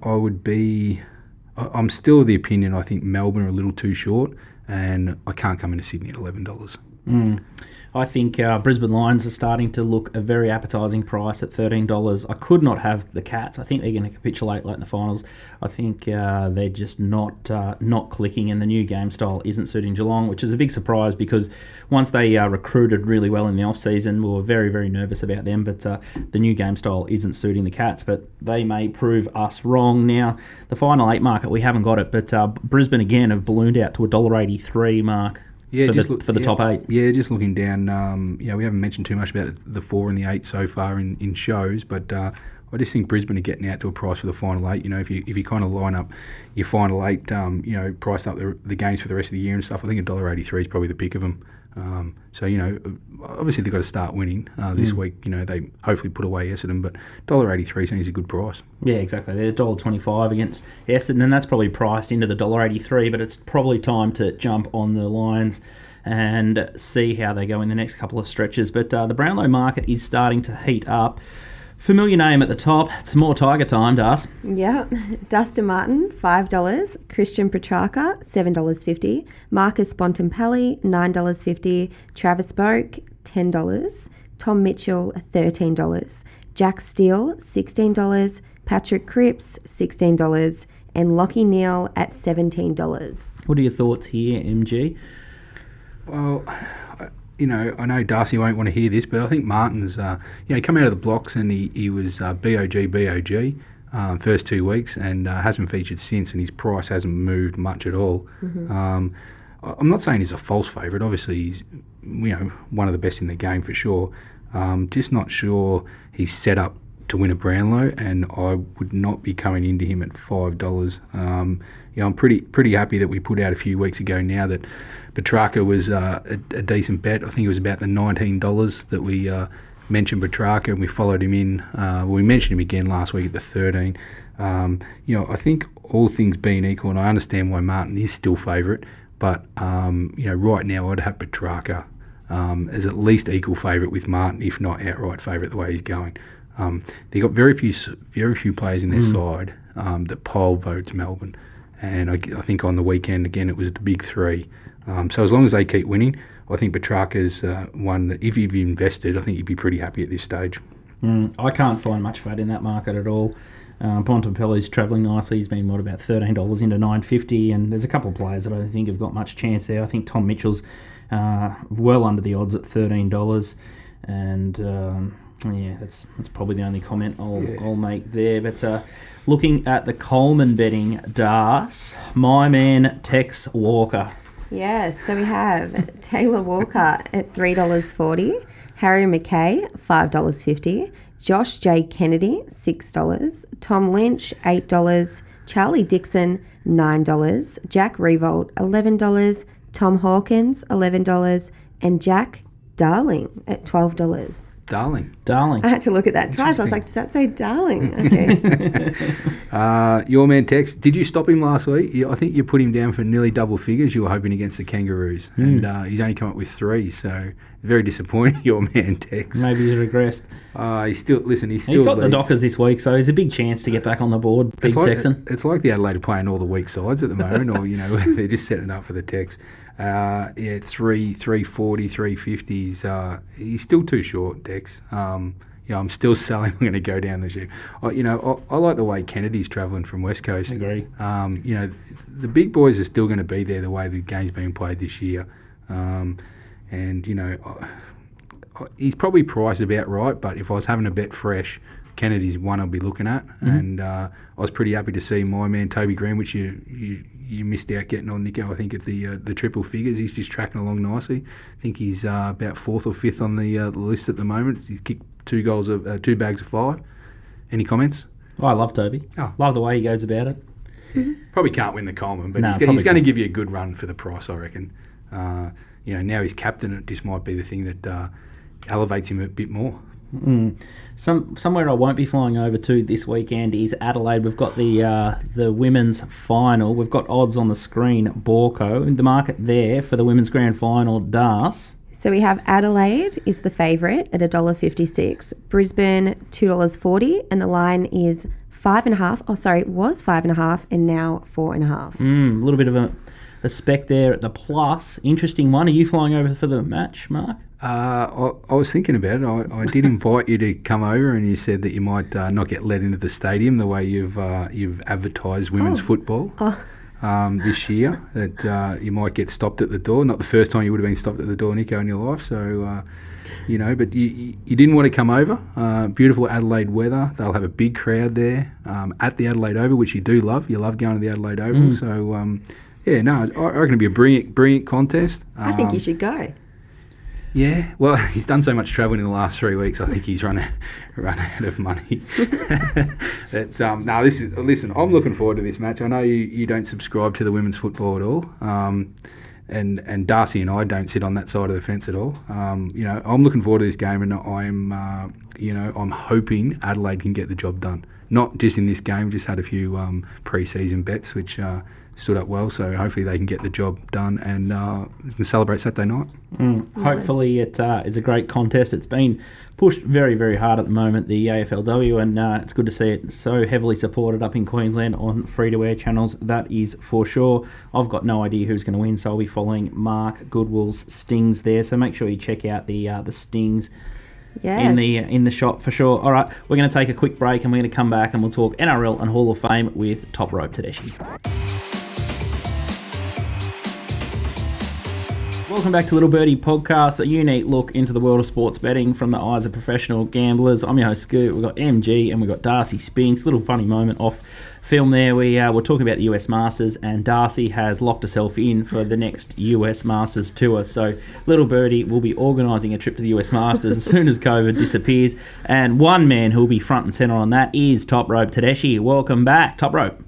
still of the opinion I think Melbourne are a little too short, and I can't come into Sydney at $11. I think Brisbane Lions are starting to look a very appetising price at $13. I could not have the Cats. I think they're going to capitulate late in the finals. I think they're just not clicking, and the new game style isn't suiting Geelong, which is a big surprise because once they recruited really well in the off-season, we were very, very nervous about them, but the new game style isn't suiting the Cats, but they may prove us wrong. Now, the final 8 market, we haven't got it, but Brisbane again have ballooned out to $1.83 mark. Yeah, for the top 8. Yeah, just looking down, we haven't mentioned too much about the 4 and the 8 so far in shows, but I just think Brisbane are getting out to a price for the final 8. If you kind of line up your final 8, price up the games for the rest of the year and stuff, I think $1.83 is probably the pick of them. Obviously they've got to start winning this week. They hopefully put away Essendon, but $1.83 seems a good price. Yeah, exactly. They're $1.25 against Essendon, and that's probably priced into the $1.83, but it's probably time to jump on the Lions and see how they go in the next couple of stretches. But the Brownlow market is starting to heat up. Familiar name at the top. It's more Tiger time, Das. Yeah. Dustin Martin, $5. Christian Petrarca, $7.50. Marcus Bontempelli, $9.50. Travis Boak, $10. Tom Mitchell, $13. Jack Steele, $16. Patrick Cripps, $16. And Lockie Neal at $17. What are your thoughts here, MG? Well, I know Darcy won't want to hear this, but I think Martin's, come out of the blocks and he was BOG first 2 weeks and hasn't featured since, and his price hasn't moved much at all. I'm not saying he's a false favourite. Obviously, he's one of the best in the game for sure. Just not sure he's set up to win a Brownlow, and I would not be coming into him at $5. I'm pretty happy that we put out a few weeks ago now that Petrarca was a decent bet. I think it was about the $19 that we mentioned Petrarca, and we followed him in. We mentioned him again last week at the 13. I think all things being equal, and I understand why Martin is still favourite, but right now I'd have Petrarca as at least equal favourite with Martin, if not outright favourite the way he's going. They've got very few players in their side that poll votes Melbourne, and I think on the weekend again it was the big three. So as long as they keep winning, I think Petrarca's one that if you've invested, I think you'd be pretty happy at this stage. I can't find much fat in that market at all. Bontempelli's travelling nicely. He's been about $13 into $9.50, and there's a couple of players that I don't think have got much chance there. I think Tom Mitchell's well under the odds at $13, and that's probably the only comment I'll make there. But looking at the Coleman betting, Darce, my man Tex Walker. Yes, so we have Taylor Walker at $3.40, Harry McKay $5.50, Josh J. Kennedy $6, Tom Lynch $8, Charlie Dixon $9, Jack Revolt $11, Tom Hawkins $11, and Jack Darling at $12. Darling. I had to look at that twice. I was like, does that say Darling? Okay. Your man Tex, did you stop him last week? I think you put him down for nearly double figures. You were hoping against the Kangaroos, and he's only come up with 3, so very disappointing, your man Tex. Maybe he's regressed. He's still He's got leads. the Dockers this week, so he's a big chance to get back on the board. Big Texan. It's like the Adelaide are playing all the weak sides at the moment, or they're just setting up for the Tex. 340, 350s. He's still too short, Dex. I'm still selling. I'm going to go down the ship. I like the way Kennedy's travelling from West Coast. Agree. The big boys are still going to be there the way the game's being played this year. He's probably priced about right, but if I was having a bet fresh, Kennedy's one I'll be looking at. And I was pretty happy to see my man Toby Green, which you missed out getting on, Nico, I think, at the triple figures. He's just tracking along nicely. I think he's about 4th or 5th on the list at the moment. He's kicked 2 bags of 5. Any comments? I love Toby. Love the way he goes about it. Probably can't win the Coleman, but he's going to give you a good run for the price, I reckon. Now he's captain. It just might be the thing that elevates him a bit more. Somewhere I won't be flying over to this weekend is Adelaide. We've got the women's final. We've got odds on the screen. Borco, the market there for the women's grand final. Darce. So we have Adelaide is the favourite at $1.56, Brisbane $2.40, and the line is 5.5. Oh, sorry, it was 5.5 and now 4.5. A little bit of a spec there at the plus. Interesting one. Are you flying over for the match, Mark? I was thinking about it. I did invite you to come over, and you said that you might not get let into the stadium the way you've advertised women's football this year. That you might get stopped at the door. Not the first time you would have been stopped at the door, Nico, in your life. So but you didn't want to come over. Beautiful Adelaide weather. They'll have a big crowd there at the Adelaide Oval, which you do love. You love going to the Adelaide Oval. So I reckon it'll be a brilliant contest. I think you should go. Yeah, well, he's done so much travelling in the last 3 weeks. I think he's run out of money. Listen, I'm looking forward to this match. I know you don't subscribe to the women's football at all, and Darcy and I don't sit on that side of the fence at all. I'm looking forward to this game, and I'm hoping Adelaide can get the job done. Not just in this game, just had a few pre-season bets which stood up well, so hopefully they can get the job done and we can celebrate Saturday night. Hopefully it is a great contest. It's been pushed very, very hard at the moment, the AFLW, and it's good to see it so heavily supported up in Queensland on free-to-air channels, that is for sure. I've got no idea who's going to win, so I'll be following Mark Goodwill's Stings there, so make sure you check out the Stings in the shop for sure. All right, we're going to take a quick break and we're going to come back and we'll talk NRL and Hall of Fame with Top Rope Tedeschi. Welcome back to Little Birdie Podcast, a unique look into the world of sports betting from the eyes of professional gamblers. I'm your host, Scoot. We've got MG and we've got Darcy Spinks. Little funny moment off film there. We were talking about the US Masters, and Darcy has locked herself in for the next US Masters tour. So Little Birdie will be organising a trip to the US Masters as soon as COVID disappears. And one man who will be front and centre on that is Top Rope Tedeschi. Welcome back, Top Rope.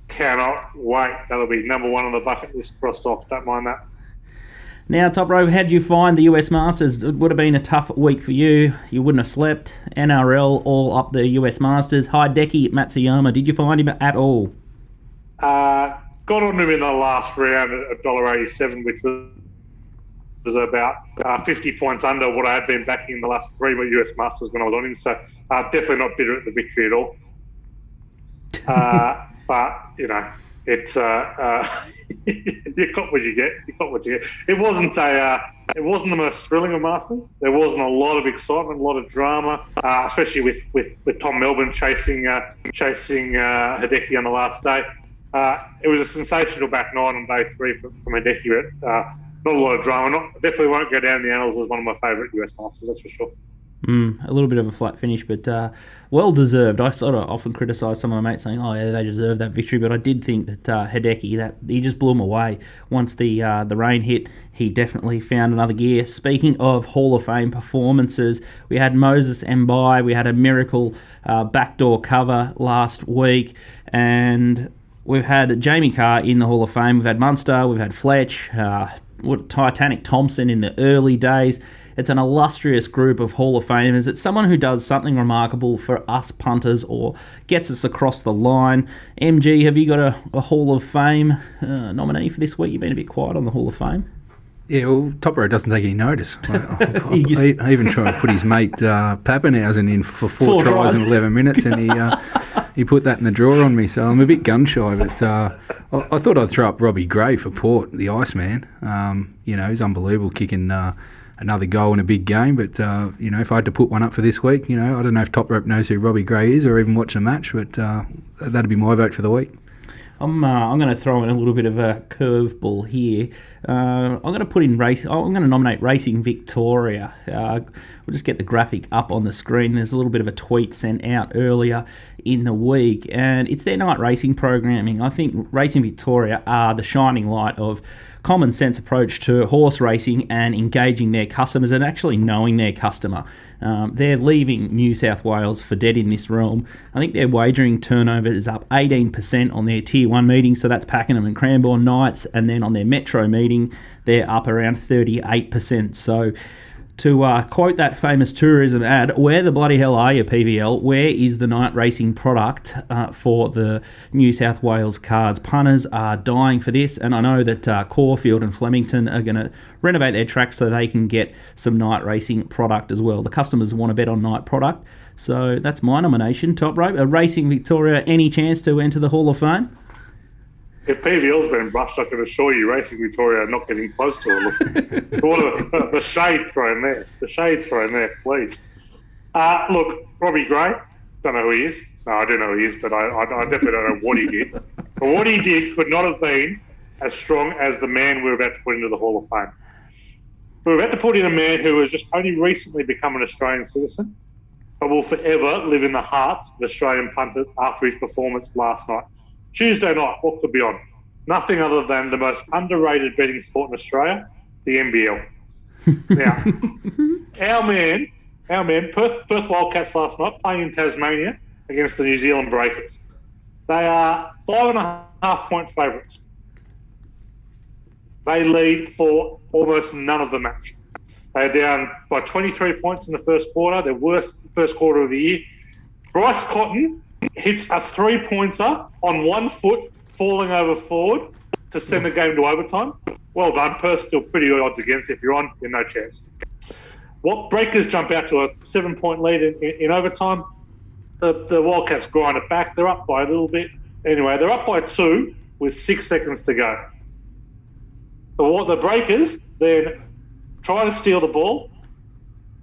Cannot wait. That'll be number one on the bucket list crossed off. Don't mind that. Now, Top Rope, how did you find the US Masters? It would have been a tough week for you. You wouldn't have slept. NRL all up the US Masters. Hideki Matsuyama, did you find him at all? Got on him in the last round at $1.87, which was about 50 points under what I had been backing in the last three US Masters when I was on him. So definitely not bitter at the victory at all. But, you know, it's you got what you get. You got what you get. It wasn't the most thrilling of Masters. There wasn't a lot of excitement, a lot of drama, especially with Tom Melbourne chasing Hideki on the last day. It was a sensational back nine on day three from Hideki. Not a lot of drama. Definitely won't go down in the annals as one of my favourite US Masters. That's for sure. A little bit of a flat finish, but well deserved. I sort of often criticise some of my mates saying, "Oh, yeah, they deserve that victory," but I did think that Hideki, that he just blew him away. Once the rain hit, he definitely found another gear. Speaking of Hall of Fame performances, we had Moses Mbai, we had a miracle backdoor cover last week, and we've had Jamie Carr in the Hall of Fame. We've had Munster, we've had Fletch, Titanic Thompson in the early days. It's an illustrious group of Hall of Famers. It's someone who does something remarkable for us punters or gets us across the line. MG, have you got a Hall of Fame nominee for this week? You've been a bit quiet on the Hall of Fame. Yeah, well, Top Row doesn't take any notice. I even tried to put his mate Pappenhausen in for four tries in 11 minutes, and he put that in the drawer on me, so I'm a bit gun-shy, but I thought I'd throw up Robbie Gray for Port, the Iceman. He's unbelievable, kicking another goal in a big game, but if I had to put one up for this week, I don't know if Top Rope knows who Robbie Gray is or even watch a match, but that'd be my vote for the week. I'm going to throw in a little bit of a curveball here. I'm going to put in I'm going to nominate Racing Victoria. We'll just get the graphic up on the screen. There's a little bit of a tweet sent out earlier in the week, and it's their night racing programming. I think Racing Victoria are the shining light of common sense approach to horse racing and engaging their customers and actually knowing their customer. They're leaving New South Wales for dead in this realm. I think their wagering turnover is up 18% on their Tier 1 meetings, so that's Pakenham and Cranbourne nights, and then on their Metro meeting, they're up around 38%. So to quote that famous tourism ad, where the bloody hell are you, PVL? Where is the night racing product for the New South Wales cards? Punters are dying for this, and I know that Caulfield and Flemington are going to renovate their tracks so they can get some night racing product as well. The customers want to bet on night product, so that's my nomination, Top Rope. Racing Victoria, any chance to enter the Hall of Fame? If PVL's been brushed, I can assure you Racing Victoria are not getting close to it. Look, the shade thrown there. The shade thrown there, please. Look, Robbie Gray, don't know who he is. No, I do know who he is, but I definitely don't know what he did. But what he did could not have been as strong as the man we're about to put into the Hall of Fame. We're about to put in a man who has just only recently become an Australian citizen, but will forever live in the hearts of Australian punters after his performance last night. Tuesday night, what could be on? Nothing other than the most underrated betting sport in Australia, the NBL. Now, our man, Perth Wildcats last night, playing in Tasmania against the New Zealand Breakers. They are 5.5 point favourites. They lead for almost none of the match. They are down by 23 points in the first quarter, their worst first quarter of the year. Bryce Cotton hits a three-pointer on 1 foot, falling over forward to send the game to overtime. Well done. Perth still pretty good odds against. If you're on, you're no chance. What Breakers jump out to a 7-point lead in overtime. The Wildcats grind it back. They're up by a little bit. Anyway, they're up by 2 with 6 seconds to go. The Breakers then try to steal the ball.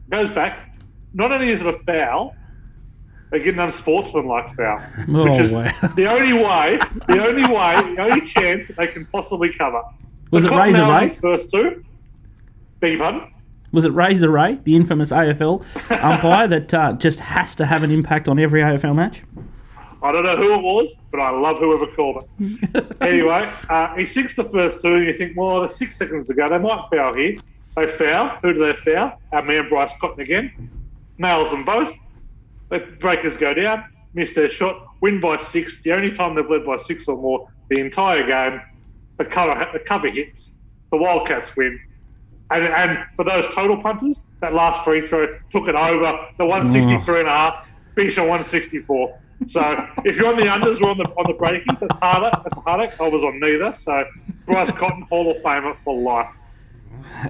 Goes back. Not only is it a foul, they get an unsportsmanlike foul, which is the only chance they can possibly cover. Was it razor, mate? First two. Beg your pardon? Was it Razor Ray, the infamous AFL umpire that just has to have an impact on every AFL match? I don't know who it was, but I love whoever called it. Anyway, he sinks the first two, and you think, well, there's 6 seconds to go. They might foul here. They foul. Who do they foul? Our man Bryce Cotton again. Nails them both. The breakers go down, miss their shot, win by 6. The only time they've led by 6 or more the entire game, the cover hits. The Wildcats win. And for those total punters, that last free throw took it over. The 163 and a half, finished on 164. So if you're on the unders or on the breakies, that's harder. That's harder. I was on neither. So Bryce Cotton, Hall of Famer for life.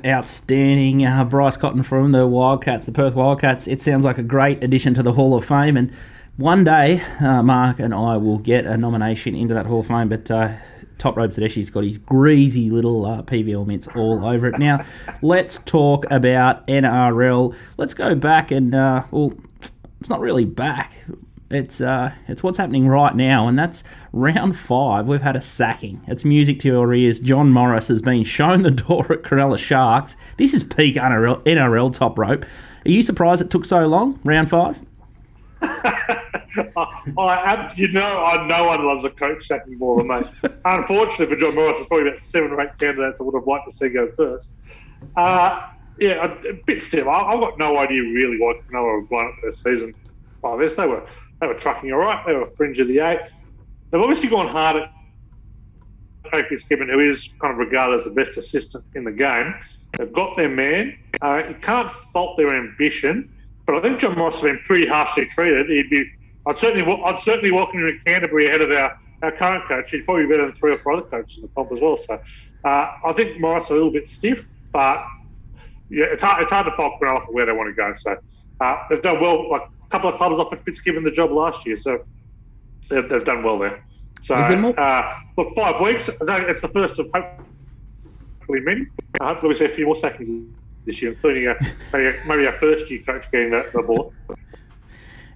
Outstanding. Bryce Cotton from the Wildcats, the Perth Wildcats. It sounds like a great addition to the Hall of Fame. And one day, Mark and I will get a nomination into that Hall of Fame. But Top Rope Tedeschi's got his greasy little PVL mints all over it. Now, let's talk about NRL. Let's go back and, well, it's not really back. It's what's happening right now, and that's round 5. We've had a sacking. It's music to your ears. John Morris has been shown the door at Cronulla Sharks. This is peak NRL Top Rope. Are you surprised it took so long, round 5? I know one loves a coach sacking more than me. Unfortunately for John Morris, there's probably about 7 or 8 candidates I would have liked to see go first. A bit still. I've got no idea really why Cronulla have won it this season. Well, this they were trucking all right. They were fringe of the 8. They've obviously gone hard at Craig Fitzgibbon, who is kind of regarded as the best assistant in the game. They've got their man. You can't fault their ambition, but I think John Morris has been pretty harshly treated. I'd certainly welcome him to Canterbury ahead of our current coach. He'd probably be better than 3 or 4 other coaches in the comp as well. So I think Morris is a little bit stiff, but yeah, it's hard to fault Cronulla for where they want to go. So they've done well. Like a couple of clubs offered Fitzgibbon the job last year, so they've done well there. So look, 5 weeks. It's the first of hopefully many. Hopefully we see a few more sackings this year, including maybe our first year coach getting the ball.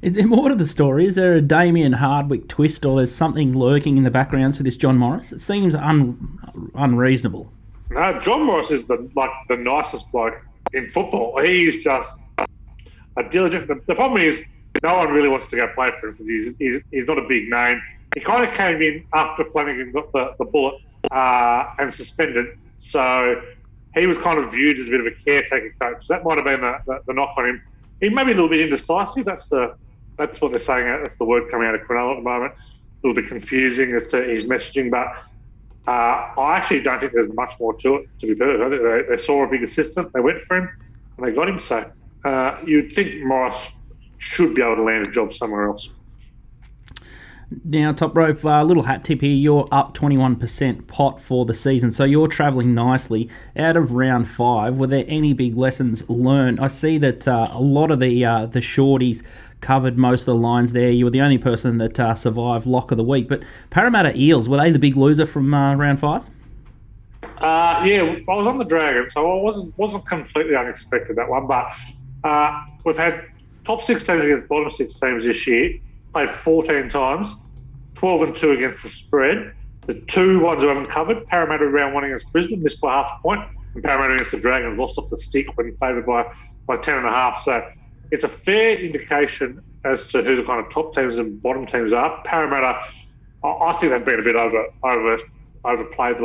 Is there more to the story? Is there a Damien Hardwick twist, or there's something lurking in the background for this John Morris? It seems unreasonable. No, John Morris is the nicest bloke in football. He's just a diligent. The problem is no one really wants to go play for him because he's not a big name. He kind of came in after Flanagan got the bullet and suspended, so he was kind of viewed as a bit of a caretaker coach. So that might have been the knock on him. He may be a little bit indecisive. That's what they're saying. That's the word coming out of Cronulla at the moment. A little bit confusing as to his messaging, but I actually don't think there's much more to it, to be perfect. I think they saw a big assistant, they went for him, and they got him. So you'd think Morris should be able to land a job somewhere else. Now, Top Rope, little hat tip here. You're up 21% pot for the season, so you're travelling nicely. Out of round 5, were there any big lessons learned? I see that a lot of the shorties covered most of the lines there. You were the only person that survived lock of the week. But Parramatta Eels, were they the big loser from round 5? Yeah, I was on the Dragon, so I wasn't completely unexpected, that one. But we've had top 6 teams against bottom 6 teams this year. Played 14 times, 12-2 against the spread. The 2 ones who haven't covered, Parramatta round 1 against Brisbane, missed by half a point, and Parramatta against the Dragons lost off the stick when favoured by 10.5. So it's a fair indication as to who the kind of top teams and bottom teams are. Parramatta, I think they've been a bit overplayed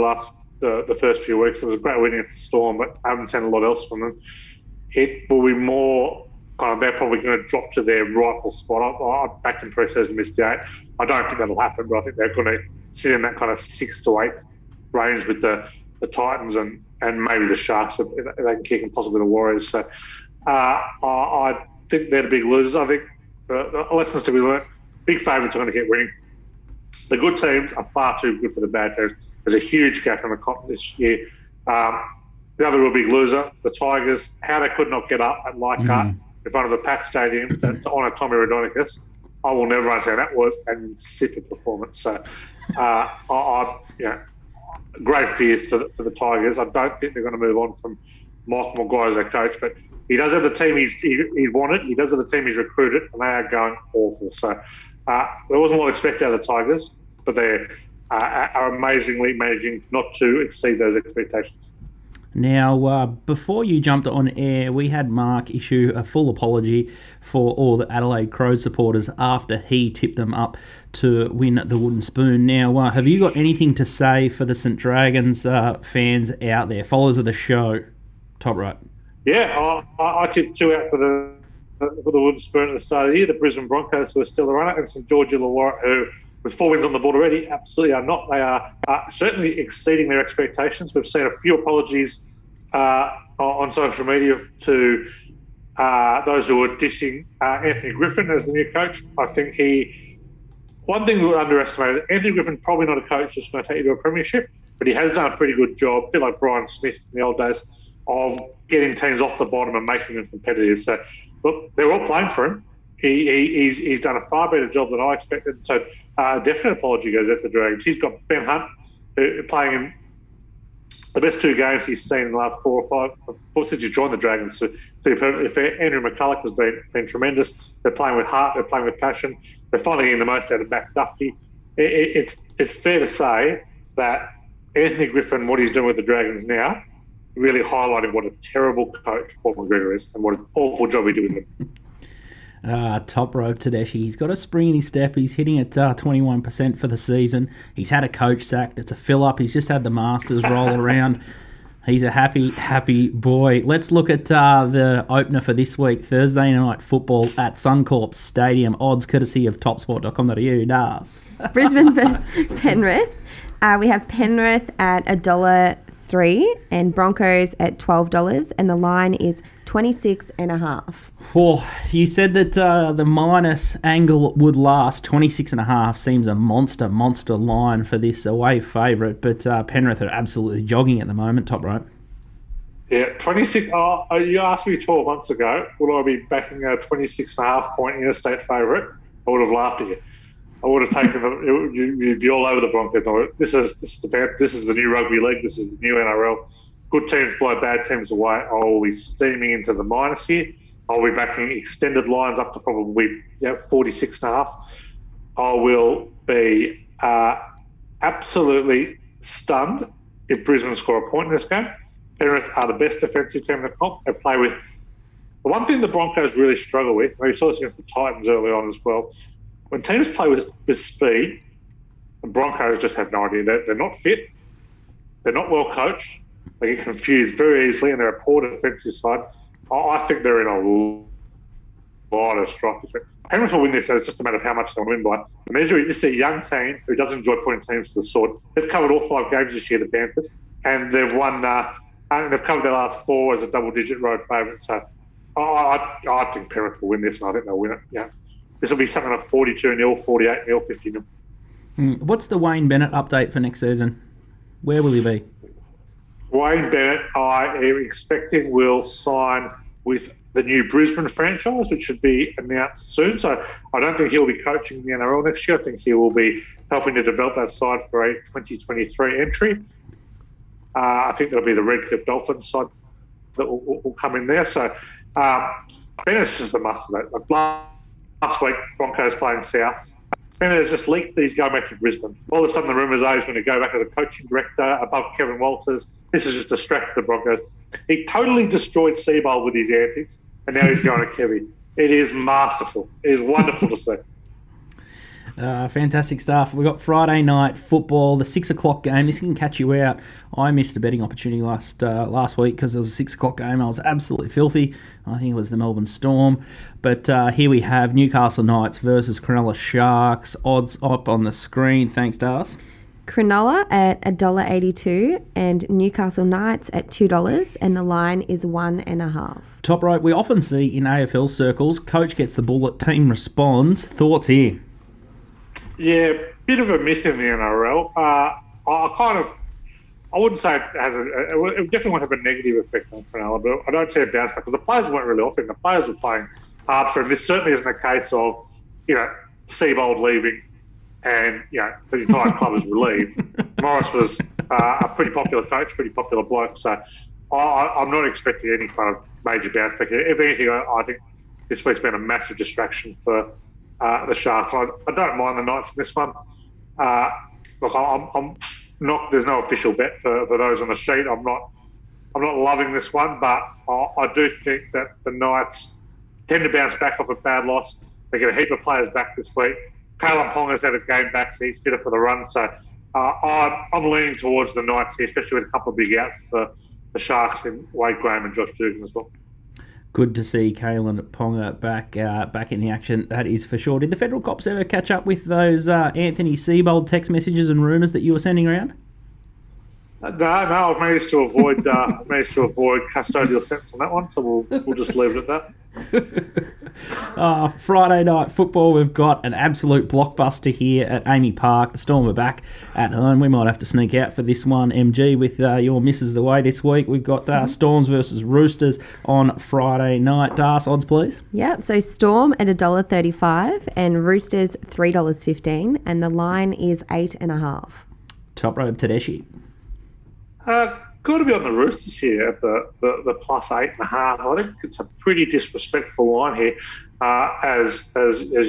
the first few weeks. It was a great win against the Storm, but I haven't seen a lot else from them. It will be more kind of they're probably going to drop to their rightful spot. I backed them pre-season missed the 8. I don't think that'll happen, but I think they're going to sit in that kind of 6 to 8 range with the Titans and maybe the Sharks if they can kick, and possibly the Warriors. So I think they're the big losers. I think the lessons to be learnt, big favourites are going to get winning. The good teams are far too good for the bad teams. There's a huge gap in the comp this year. The other real big loser, the Tigers, how they could not get up at Leichhardt in front of the packed stadium to honour Tommy Raudonikis. I will never understand. That was an insipid performance. So, great fears for the Tigers. I don't think they're going to move on from Michael Maguire as their coach, but he does have the team he's wanted. He does have the team he's recruited, and they are going awful. So, there wasn't a lot expected out of the Tigers, but they are amazingly managing not to exceed those expectations. Now, before you jumped on air, we had Mark issue a full apology for all the Adelaide Crows supporters after he tipped them up to win the wooden spoon. Now, have you got anything to say for the St Dragons fans out there, followers of the show? Top right. Yeah, I tipped 2 out for the wooden spoon at the start of the year. The Brisbane Broncos, who are still the runner, and St George Illawarra, who, with 4 wins on the board already, absolutely are not. They are certainly exceeding their expectations. We've seen a few apologies on social media to those who are dishing Anthony Griffin as the new coach. I think one thing we would underestimate, Anthony Griffin probably not a coach that's going to take you to a premiership, but he has done a pretty good job, a bit like Brian Smith in the old days, of getting teams off the bottom and making them competitive. So, look, they're all playing for him. He's done a far better job than I expected. So, definite apology goes out to the Dragons. He's got Ben Hunt playing in the best 2 games he's seen in the last 4 or 5 since he's joined the Dragons. So, to be perfectly fair, Andrew McCulloch has been tremendous. They're playing with heart. They're playing with passion. They're finally getting the most out of Matt Duffy. It's fair to say that Anthony Griffin, what he's doing with the Dragons now, really highlighting what a terrible coach Paul McGregor is and what an awful job he did with him. Top rope Tedeschi. He's got a spring in his step. He's hitting at 21% for the season. He's had a coach sacked. It's a fill-up. He's just had the Masters roll around. He's a happy boy. Let's look at the opener for this week, Thursday night football at Suncorp Stadium. Odds courtesy of topsport.com.au. Dars. Brisbane versus Penrith. We have Penrith at $1.03 and Broncos at $12, and the line is 26.5. Well, you said that the minus angle would last. 26.5 seems a monster line for this away favourite, but Penrith are absolutely jogging at the moment, top right. Yeah, 26. You asked me 12 months ago, would I be backing a 26.5 point interstate favourite? I would have laughed at you. I would have taken you'd be all over the Broncos. This is the new rugby league. This is the new NRL. Good teams blow bad teams away. I will be steaming into the minus here. I'll be backing extended lines up to probably 46.5. I will be absolutely stunned if Brisbane score a point in this game. Penrith are the best defensive team in the comp. They play with the one thing the Broncos really struggle with. We saw this against the Titans early on as well. When teams play with speed, the Broncos just have no idea. They're not fit. They're not well coached. They get confused very easily, and they're a poor defensive side. I think they're in a lot of strife. Penrith will win this, so it's just a matter of how much they'll win by. This is a young team who doesn't enjoy putting teams to the sword. They've covered all 5 games this year, the Panthers, and they've won. And they've covered their last 4 as a double-digit road favourite. So I think Penrith will win this, and I think they'll win it. Yeah, this will be something like 42-0, 48-0, 50-0. What's the Wayne Bennett update for next season? Where will he be? Wayne Bennett, I am expecting, will sign with the new Brisbane franchise, which should be announced soon. So I don't think he'll be coaching the NRL next year. I think he will be helping to develop that side for a 2023 entry. I think that'll be the Redcliffe Dolphins side that will come in there. So Bennett's just a must of that. Like last week, Broncos playing Souths. Bennett has just leaked that he's going back to Brisbane. All of a sudden, the rumours are he's going to go back as a coaching director above Kevin Walters. This has just distracted the Broncos. He totally destroyed Seabold with his antics, and now he's going to Kevy. It is masterful. It is wonderful to see. Fantastic stuff. We've got Friday night football, the 6 o'clock game. This can catch you out. I missed a betting opportunity last week because there was a 6 o'clock game. I was absolutely filthy. I think it was the Melbourne Storm. But here we have Newcastle Knights versus Cronulla Sharks. Odds up on the screen. Thanks, Darcy. Cronulla at $1.82 and Newcastle Knights at $2, and the line is 1.5. Top right, we often see in AFL circles, coach gets the bullet, team responds. Thoughts here? Yeah, bit of a myth in the NRL. I wouldn't say it has it definitely won't have a negative effect on Cronulla, but I don't see a bounce back because the players weren't really off him. The players were playing hard for him. This certainly isn't a case of, Seabold leaving and, the entire club is relieved. Morris was a pretty popular coach, pretty popular bloke, so I'm not expecting any kind of major bounce back. If anything, I think this week's been a massive distraction for the Sharks. I don't mind the Knights in this one. Look, I'm not. There's no official bet for those on the sheet. I'm not I'm not loving this one, but I do think that the Knights tend to bounce back off a bad loss. They get a heap of players back this week. Kalen Ponga's had a game back, so he's fitter for the run. So I'm leaning towards the Knights here, especially with a couple of big outs for the Sharks in Wade Graham and Josh Dugan as well. Good to see Kalen Ponga back in the action, that is for sure. Did the Federal Cops ever catch up with those Anthony Seibold text messages and rumours that you were sending around? No, I've managed to avoid custodial sentence on that one, so we'll just leave it at that. Friday night football, we've got an absolute blockbuster here at Amy Park. The Storm are back at home. We might have to sneak out for this one, MG, with your missus away this week. We've got Storms versus Roosters on Friday night. Darcy, odds please. Yep, so Storm at $1.35 and Roosters $3.15, and the line is 8.5. Top rope Tedeschi. Got to be on the Roosters here at the plus 8.5. I think it's a pretty disrespectful line here. As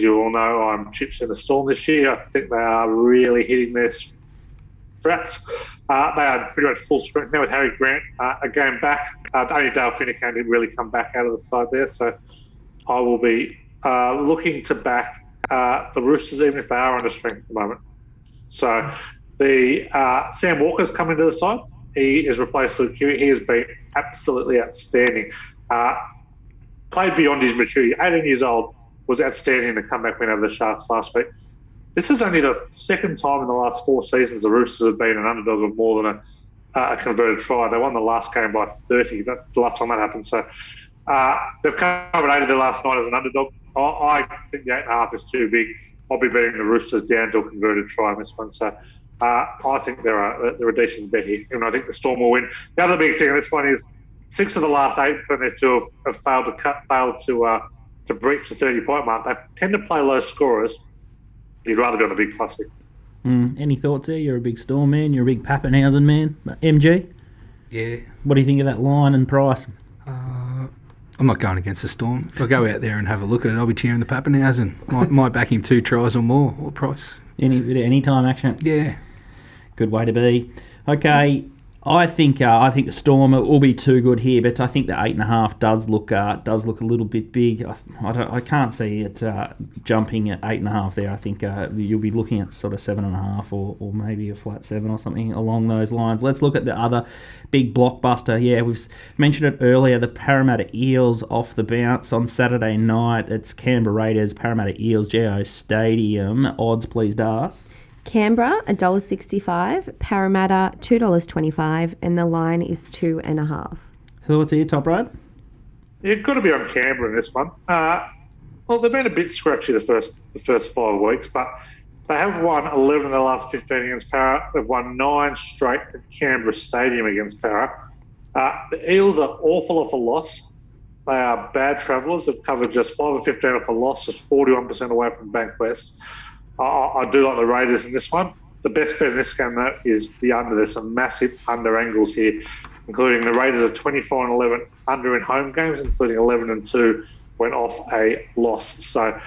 you all know, I'm chips in the Storm this year. I think they are really hitting their straps. They are pretty much full strength now with Harry Grant a game back. Only Dale Finucane didn't really come back out of the side there, so I will be looking to back the Roosters even if they are under strength at the moment. So the Sam Walker's come into the side. He has replaced Luke Keary. He has been absolutely outstanding. Played beyond his maturity. 18 years old, was outstanding in the comeback win over the Sharks last week. This is only the second time in the last 4 seasons the Roosters have been an underdog of more than a converted try. They won the last game by 30. That's the last time that happened. So they've covered 8 of their last 9 as an underdog. I think the 8.5 is too big. I'll be betting the Roosters down to a converted try in this one. So I think they're a decent bet here, and I think the Storm will win. The other big thing in this one is 6 of the last 8 when these two have failed to breach the 30-point mark. They tend to play low scorers. You'd rather be on the big plus here. Any thoughts there? You're a big Storm man. You're a big Pappenhausen man. MG? Yeah. What do you think of that line and price? I'm not going against the Storm. If I go out there and have a look at it, I'll be cheering the Pappenhausen. Might back him 2 tries or more. What price? Any time action? Yeah. Good way to be. Okay, I think the Storm will be too good here, but I think the 8.5 does look a little bit big. I can't see it jumping at 8.5 there. I think you'll be looking at sort of 7.5 or maybe a flat 7 or something along those lines. Let's look at the other big blockbuster. Yeah, we've mentioned it earlier. The Parramatta Eels off the bounce on Saturday night. It's Canberra Raiders, Parramatta Eels, GO Stadium. Odds, please, Darcy. Canberra $1.65, Parramatta $2.25, and the line is 2.5. Thoughts here, top rope? You've got to be on Canberra in this one. Well, they've been a bit scratchy the first 5 weeks, but they have won 11 of the last 15 against Parra. They've won 9 straight at Canberra Stadium against Parra. The Eels are awful off a loss. They are bad travellers. They've covered just 5 or 15 off a loss, just 41% away from Bankwest. I do like the Raiders in this one. The best bet in this game, though, is the under. There's some massive under angles here, including the Raiders are 24-11 under in home games, including 11-2 went off a loss. So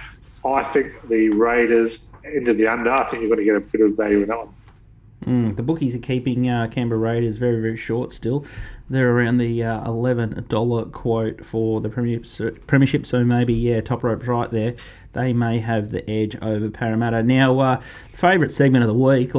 I think the Raiders into the under. I think you've got to get a bit of value in that one. The bookies are keeping Canberra Raiders very, very short still. They're around the $11 quote for the premiership, so maybe, top rope's right there. They may have the edge over Parramatta. Now, favourite segment of the week,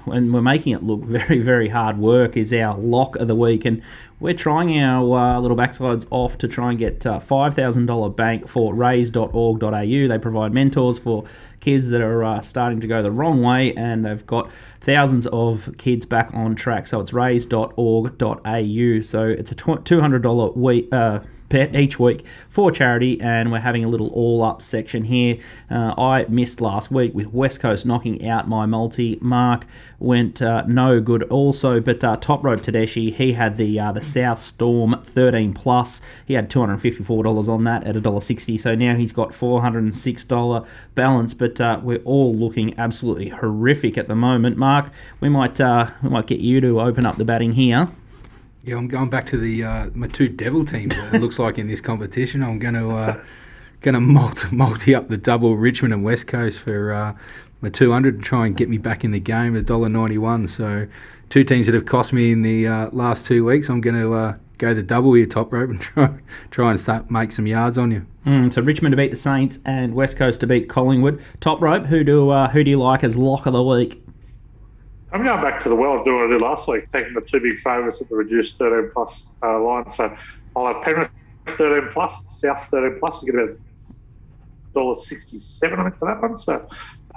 when we're making it look very, very hard work, is our lock of the week. And we're trying our little backsides off to try and get $5,000 bank for raise.org.au. They provide mentors for kids that are starting to go the wrong way, and they've got thousands of kids back on track. So it's raise.org.au. So it's a $200 bet each week for charity, and we're having a little all-up section here. I missed last week with West Coast knocking out my multi. Mark went no good also, but Top Rope Tedeschi, he had the South Storm 13 plus. He had $254 on that at $1.60, so now he's got $406 balance, but we're all looking absolutely horrific at the moment. Mark, we might get you to open up the batting here. Yeah, I'm going back to my 2 devil teams. It looks like in this competition, I'm going to multi up the double Richmond and West Coast for my 200 to try and get me back in the game at $1.91. So two teams that have cost me in the last 2 weeks. I'm going to go the double here, top rope, and try and make some yards on you. So Richmond to beat the Saints and West Coast to beat Collingwood. Top rope, who do you like as lock of the week? I'm going back to the well of doing what I did last week, taking the two big favourites at the reduced 13 plus line. So I'll have Penrith 13 plus, South 13 plus. You get about $1.67 I think for that one. So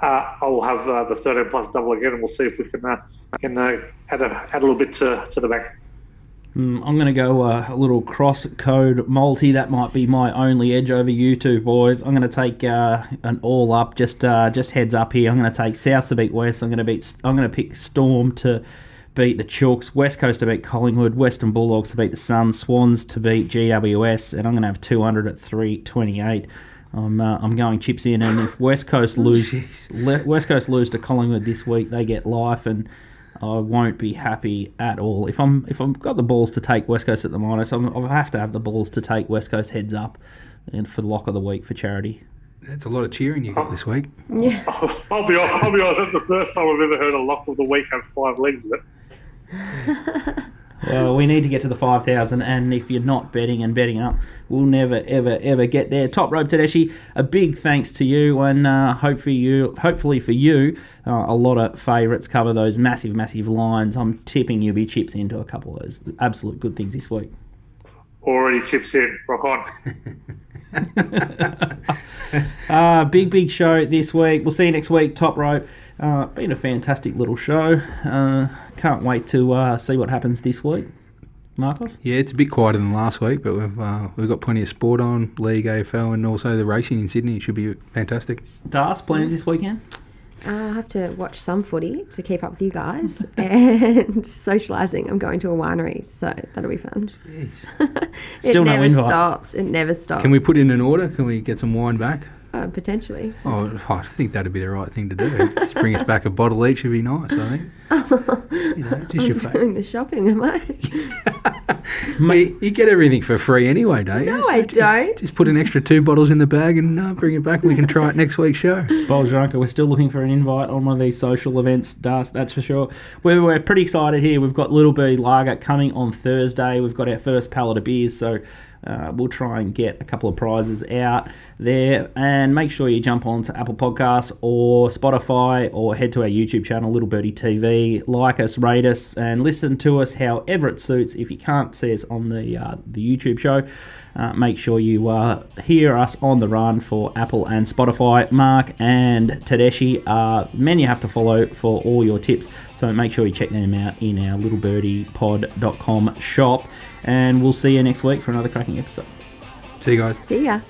I'll have the 13 plus double again, and we'll see if we can add a little bit to the bank. I'm going to go a little cross-code multi. That might be my only edge over you two boys. I'm going to take an all-up, just heads up here. I'm going to take South to beat West. I'm going to pick Storm to beat the Chooks, West Coast to beat Collingwood, Western Bulldogs to beat the Suns, Swans to beat GWS, and I'm going to have 200 at 328. I'm going chips in, and if West Coast lose to Collingwood this week, they get life, and I won't be happy at all. If I've got the balls to take West Coast at the minus, I'll have to have the balls to take West Coast heads up, and for the lock of the week for charity. That's a lot of cheering you got this week. Yeah. I'll be honest. That's the first time I've ever heard a lock of the week have 5 legs in it. Well, we need to get to the 5,000, and if you're not betting and betting up, we'll never, ever, ever get there. Top rope, Tedeschi, a big thanks to you, and hopefully for you, a lot of favourites cover those massive, massive lines. I'm tipping you'll be chips into a couple of those absolute good things this week. Already chips in. Rock on. Big show this week. We'll see you next week. Top rope. Been a fantastic little show. Can't wait to see what happens this week. Marcos? Yeah, it's a bit quieter than last week, but we've got plenty of sport on, League, AFL, and also the racing in Sydney. It should be fantastic. Darcy, plans this weekend? I'll have to watch some footy to keep up with you guys and socialising. I'm going to a winery, so that'll be fun. Jeez. Still no invite. Stops. It never stops. Can we put in an order? Can we get some wine back? Potentially. Oh, I think that'd be the right thing to do. Just bring us back a bottle each would be nice, I think. I'm doing the shopping, am I? Mate, you get everything for free anyway, don't you? No, I don't. Just put an extra 2 bottles in the bag and bring it back and we can try it next week's show. Boljanka, we're still looking for an invite on one of these social events, Dust, that's for sure. We're pretty excited here. We've got Little Birdie Lager coming on Thursday. We've got our first pallet of beers, so we'll try and get a couple of prizes out there, and make sure you jump on to Apple Podcasts or Spotify or head to our YouTube channel, Little Birdie TV. Like us, rate us, and listen to us however it suits. If you can't see us on the YouTube show, make sure you hear us on the run for Apple and Spotify. Mark and Tedeschi are men you have to follow for all your tips, so make sure you check them out in our littlebirdiepod.com shop. And we'll see you next week for another cracking episode. See you guys. See ya.